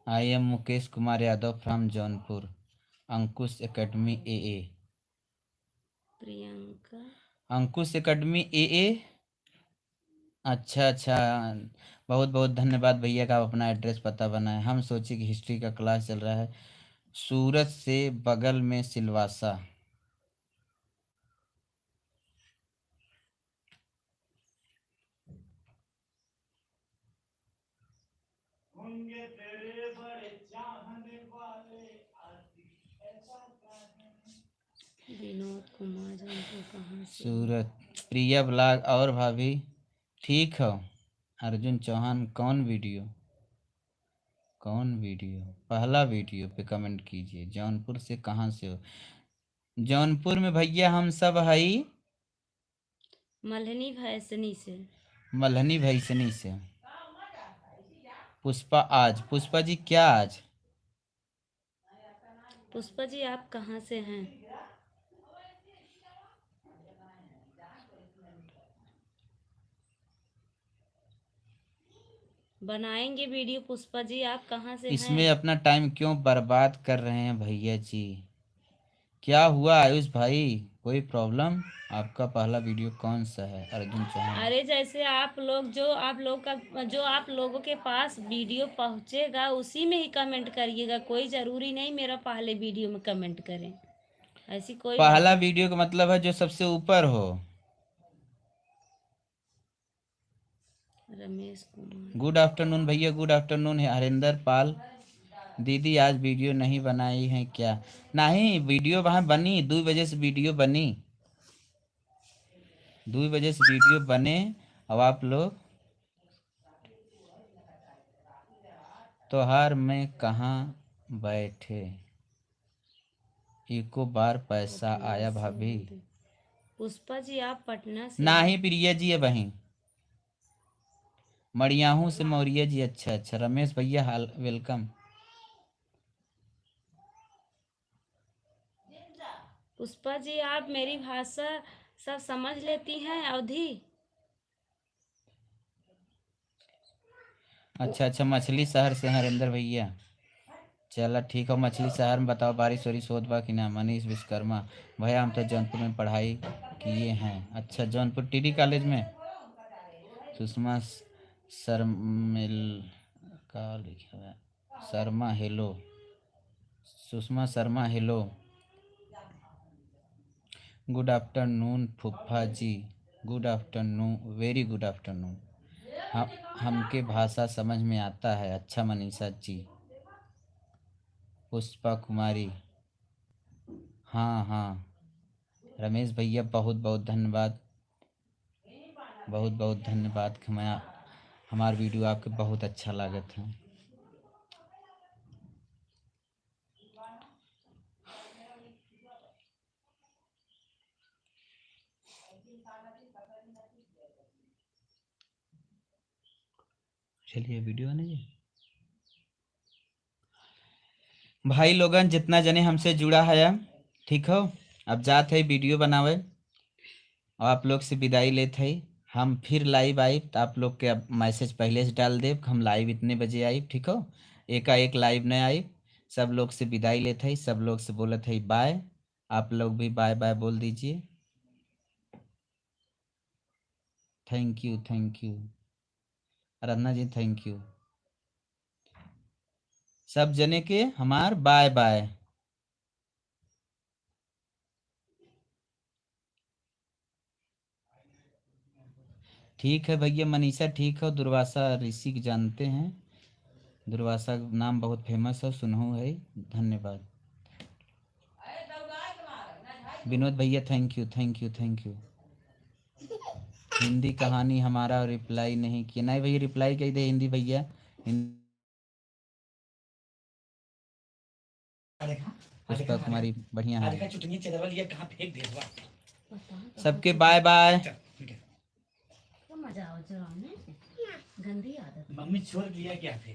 I am Mukesh Kumar Yadav from Jaunpur, Ankush academy ए। प्रियंका अंकुश एकेडमी ए। अच्छा अच्छा, बहुत बहुत धन्यवाद भैया का आप अपना एड्रेस पता बनाए। हम सोचे कि हिस्ट्री का क्लास चल रहा है। सूरत से बगल में सिलवासा। विनोद कुमार जौनपुर कहाँ से हो? सूरत। प्रिया ब्लॉग और भाभी ठीक हो? अर्जुन चौहान कौन वीडियो? पहला वीडियो पे कमेंट कीजिए। जौनपुर से कहाँ से हो? जौनपुर में भैया हम सब हई मल्हनी भैसनी से। मल्हनी भैसनी से। पुष्पा जी क्या आज? पुष्पा जी आप कहाँ से हैं? बनाएंगे वीडियो। पुष्पा जी आप कहाँ से इसमें हैं? अपना टाइम क्यों बर्बाद कर रहे हैं भैया जी? क्या हुआ आयुष भाई, कोई प्रॉब्लम? आपका पहला वीडियो कौन सा है? अर्जुन चौहान। अरे जैसे आप लोग जो आप लोगों के पास वीडियो पहुंचेगा उसी में ही कमेंट करिएगा। कोई जरूरी नहीं मेरा पहले वीडियो में कमेंट करें, ऐसी कोई बात पहला नहीं। वीडियो का मतलब है जो सबसे ऊपर हो। रमेश कुमार गुड आफ्टरनून भैया, गुड आफ्टरनून। हरिंदर पाल दीदी आज वीडियो नहीं बनाई है क्या? नहीं, वीडियो वहाँ बनी 2 बजे से वीडियो बनी, 2 बजे से वीडियो बने। अब आप लोग त्योहार में कहाँ बैठे? एको बार पैसा पटना आया से भाभी? बोल। पुष्पा जी आप पटना से ना हैं? ही प्रिया जी है वहीं मड़ियाहू से मौर्य जी। अच्छा अच्छा, रमेश भैया हाल वेलकम। पुष्पा जी आप मेरी भाषा सब समझ लेती हैं अवधि? अच्छा अच्छा, मछली शहर से हरिंदर भैया। चला ठीक है। मछली शहर में बताओ बारिश वारिश होत बा कि ना? मनीष विश्वकर्मा भैया हम तो जौनपुर में पढ़ाई किए हैं। अच्छा, जौनपुर टीडी कॉलेज में। सुषमा शर्मिल का लिखा है? Sharma hello, Sushma Sharma hello, good afternoon फूफा जी, good afternoon, very good afternoon. हम हमके भाषा समझ में आता है। अच्छा मनीषा जी। पुष्पा कुमारी, हाँ हाँ। रमेश भैया बहुत बहुत धन्यवाद, बहुत बहुत धन्यवाद। हमार वीडियो आपके बहुत अच्छा लागत है। चलिए वीडियो आने जी। भाई लोगन जितना जने हमसे जुड़ा है, ठीक हो? अब जात है वीडियो बनावे और आप लोग से विदाई लेते है। हम फिर लाइव आई तो आप लोग के अब मैसेज पहले से डाल दे हम लाइव इतने बजे आई, ठीक हो? एकाएक लाइव नहीं आई। सब लोग से विदाई लेते है, सब लोग से बोलत है बाय। आप लोग भी बाय बाय बोल दीजिए। Thank you, thank you Aradhana ji, thank you. सब जने के हमार बाय बाय। ठीक है भैया मनीषा, ठीक है। दुर्वासा ऋषि जानते हैं, दुर्वासा नाम बहुत फेमस है, सुनहु है। धन्यवाद विनोद भैया, thank you thank you thank you. Hindi कहानी हमारा रिप्लाई नहीं किया। नहीं भैया रिप्लाई कही दे हिंदी भैया। पुष्पा कुमारी बढ़िया है। सबके बाय बाय। मजा आओ, गंदी आदत। मम्मी छोड़ दिया क्या फिर?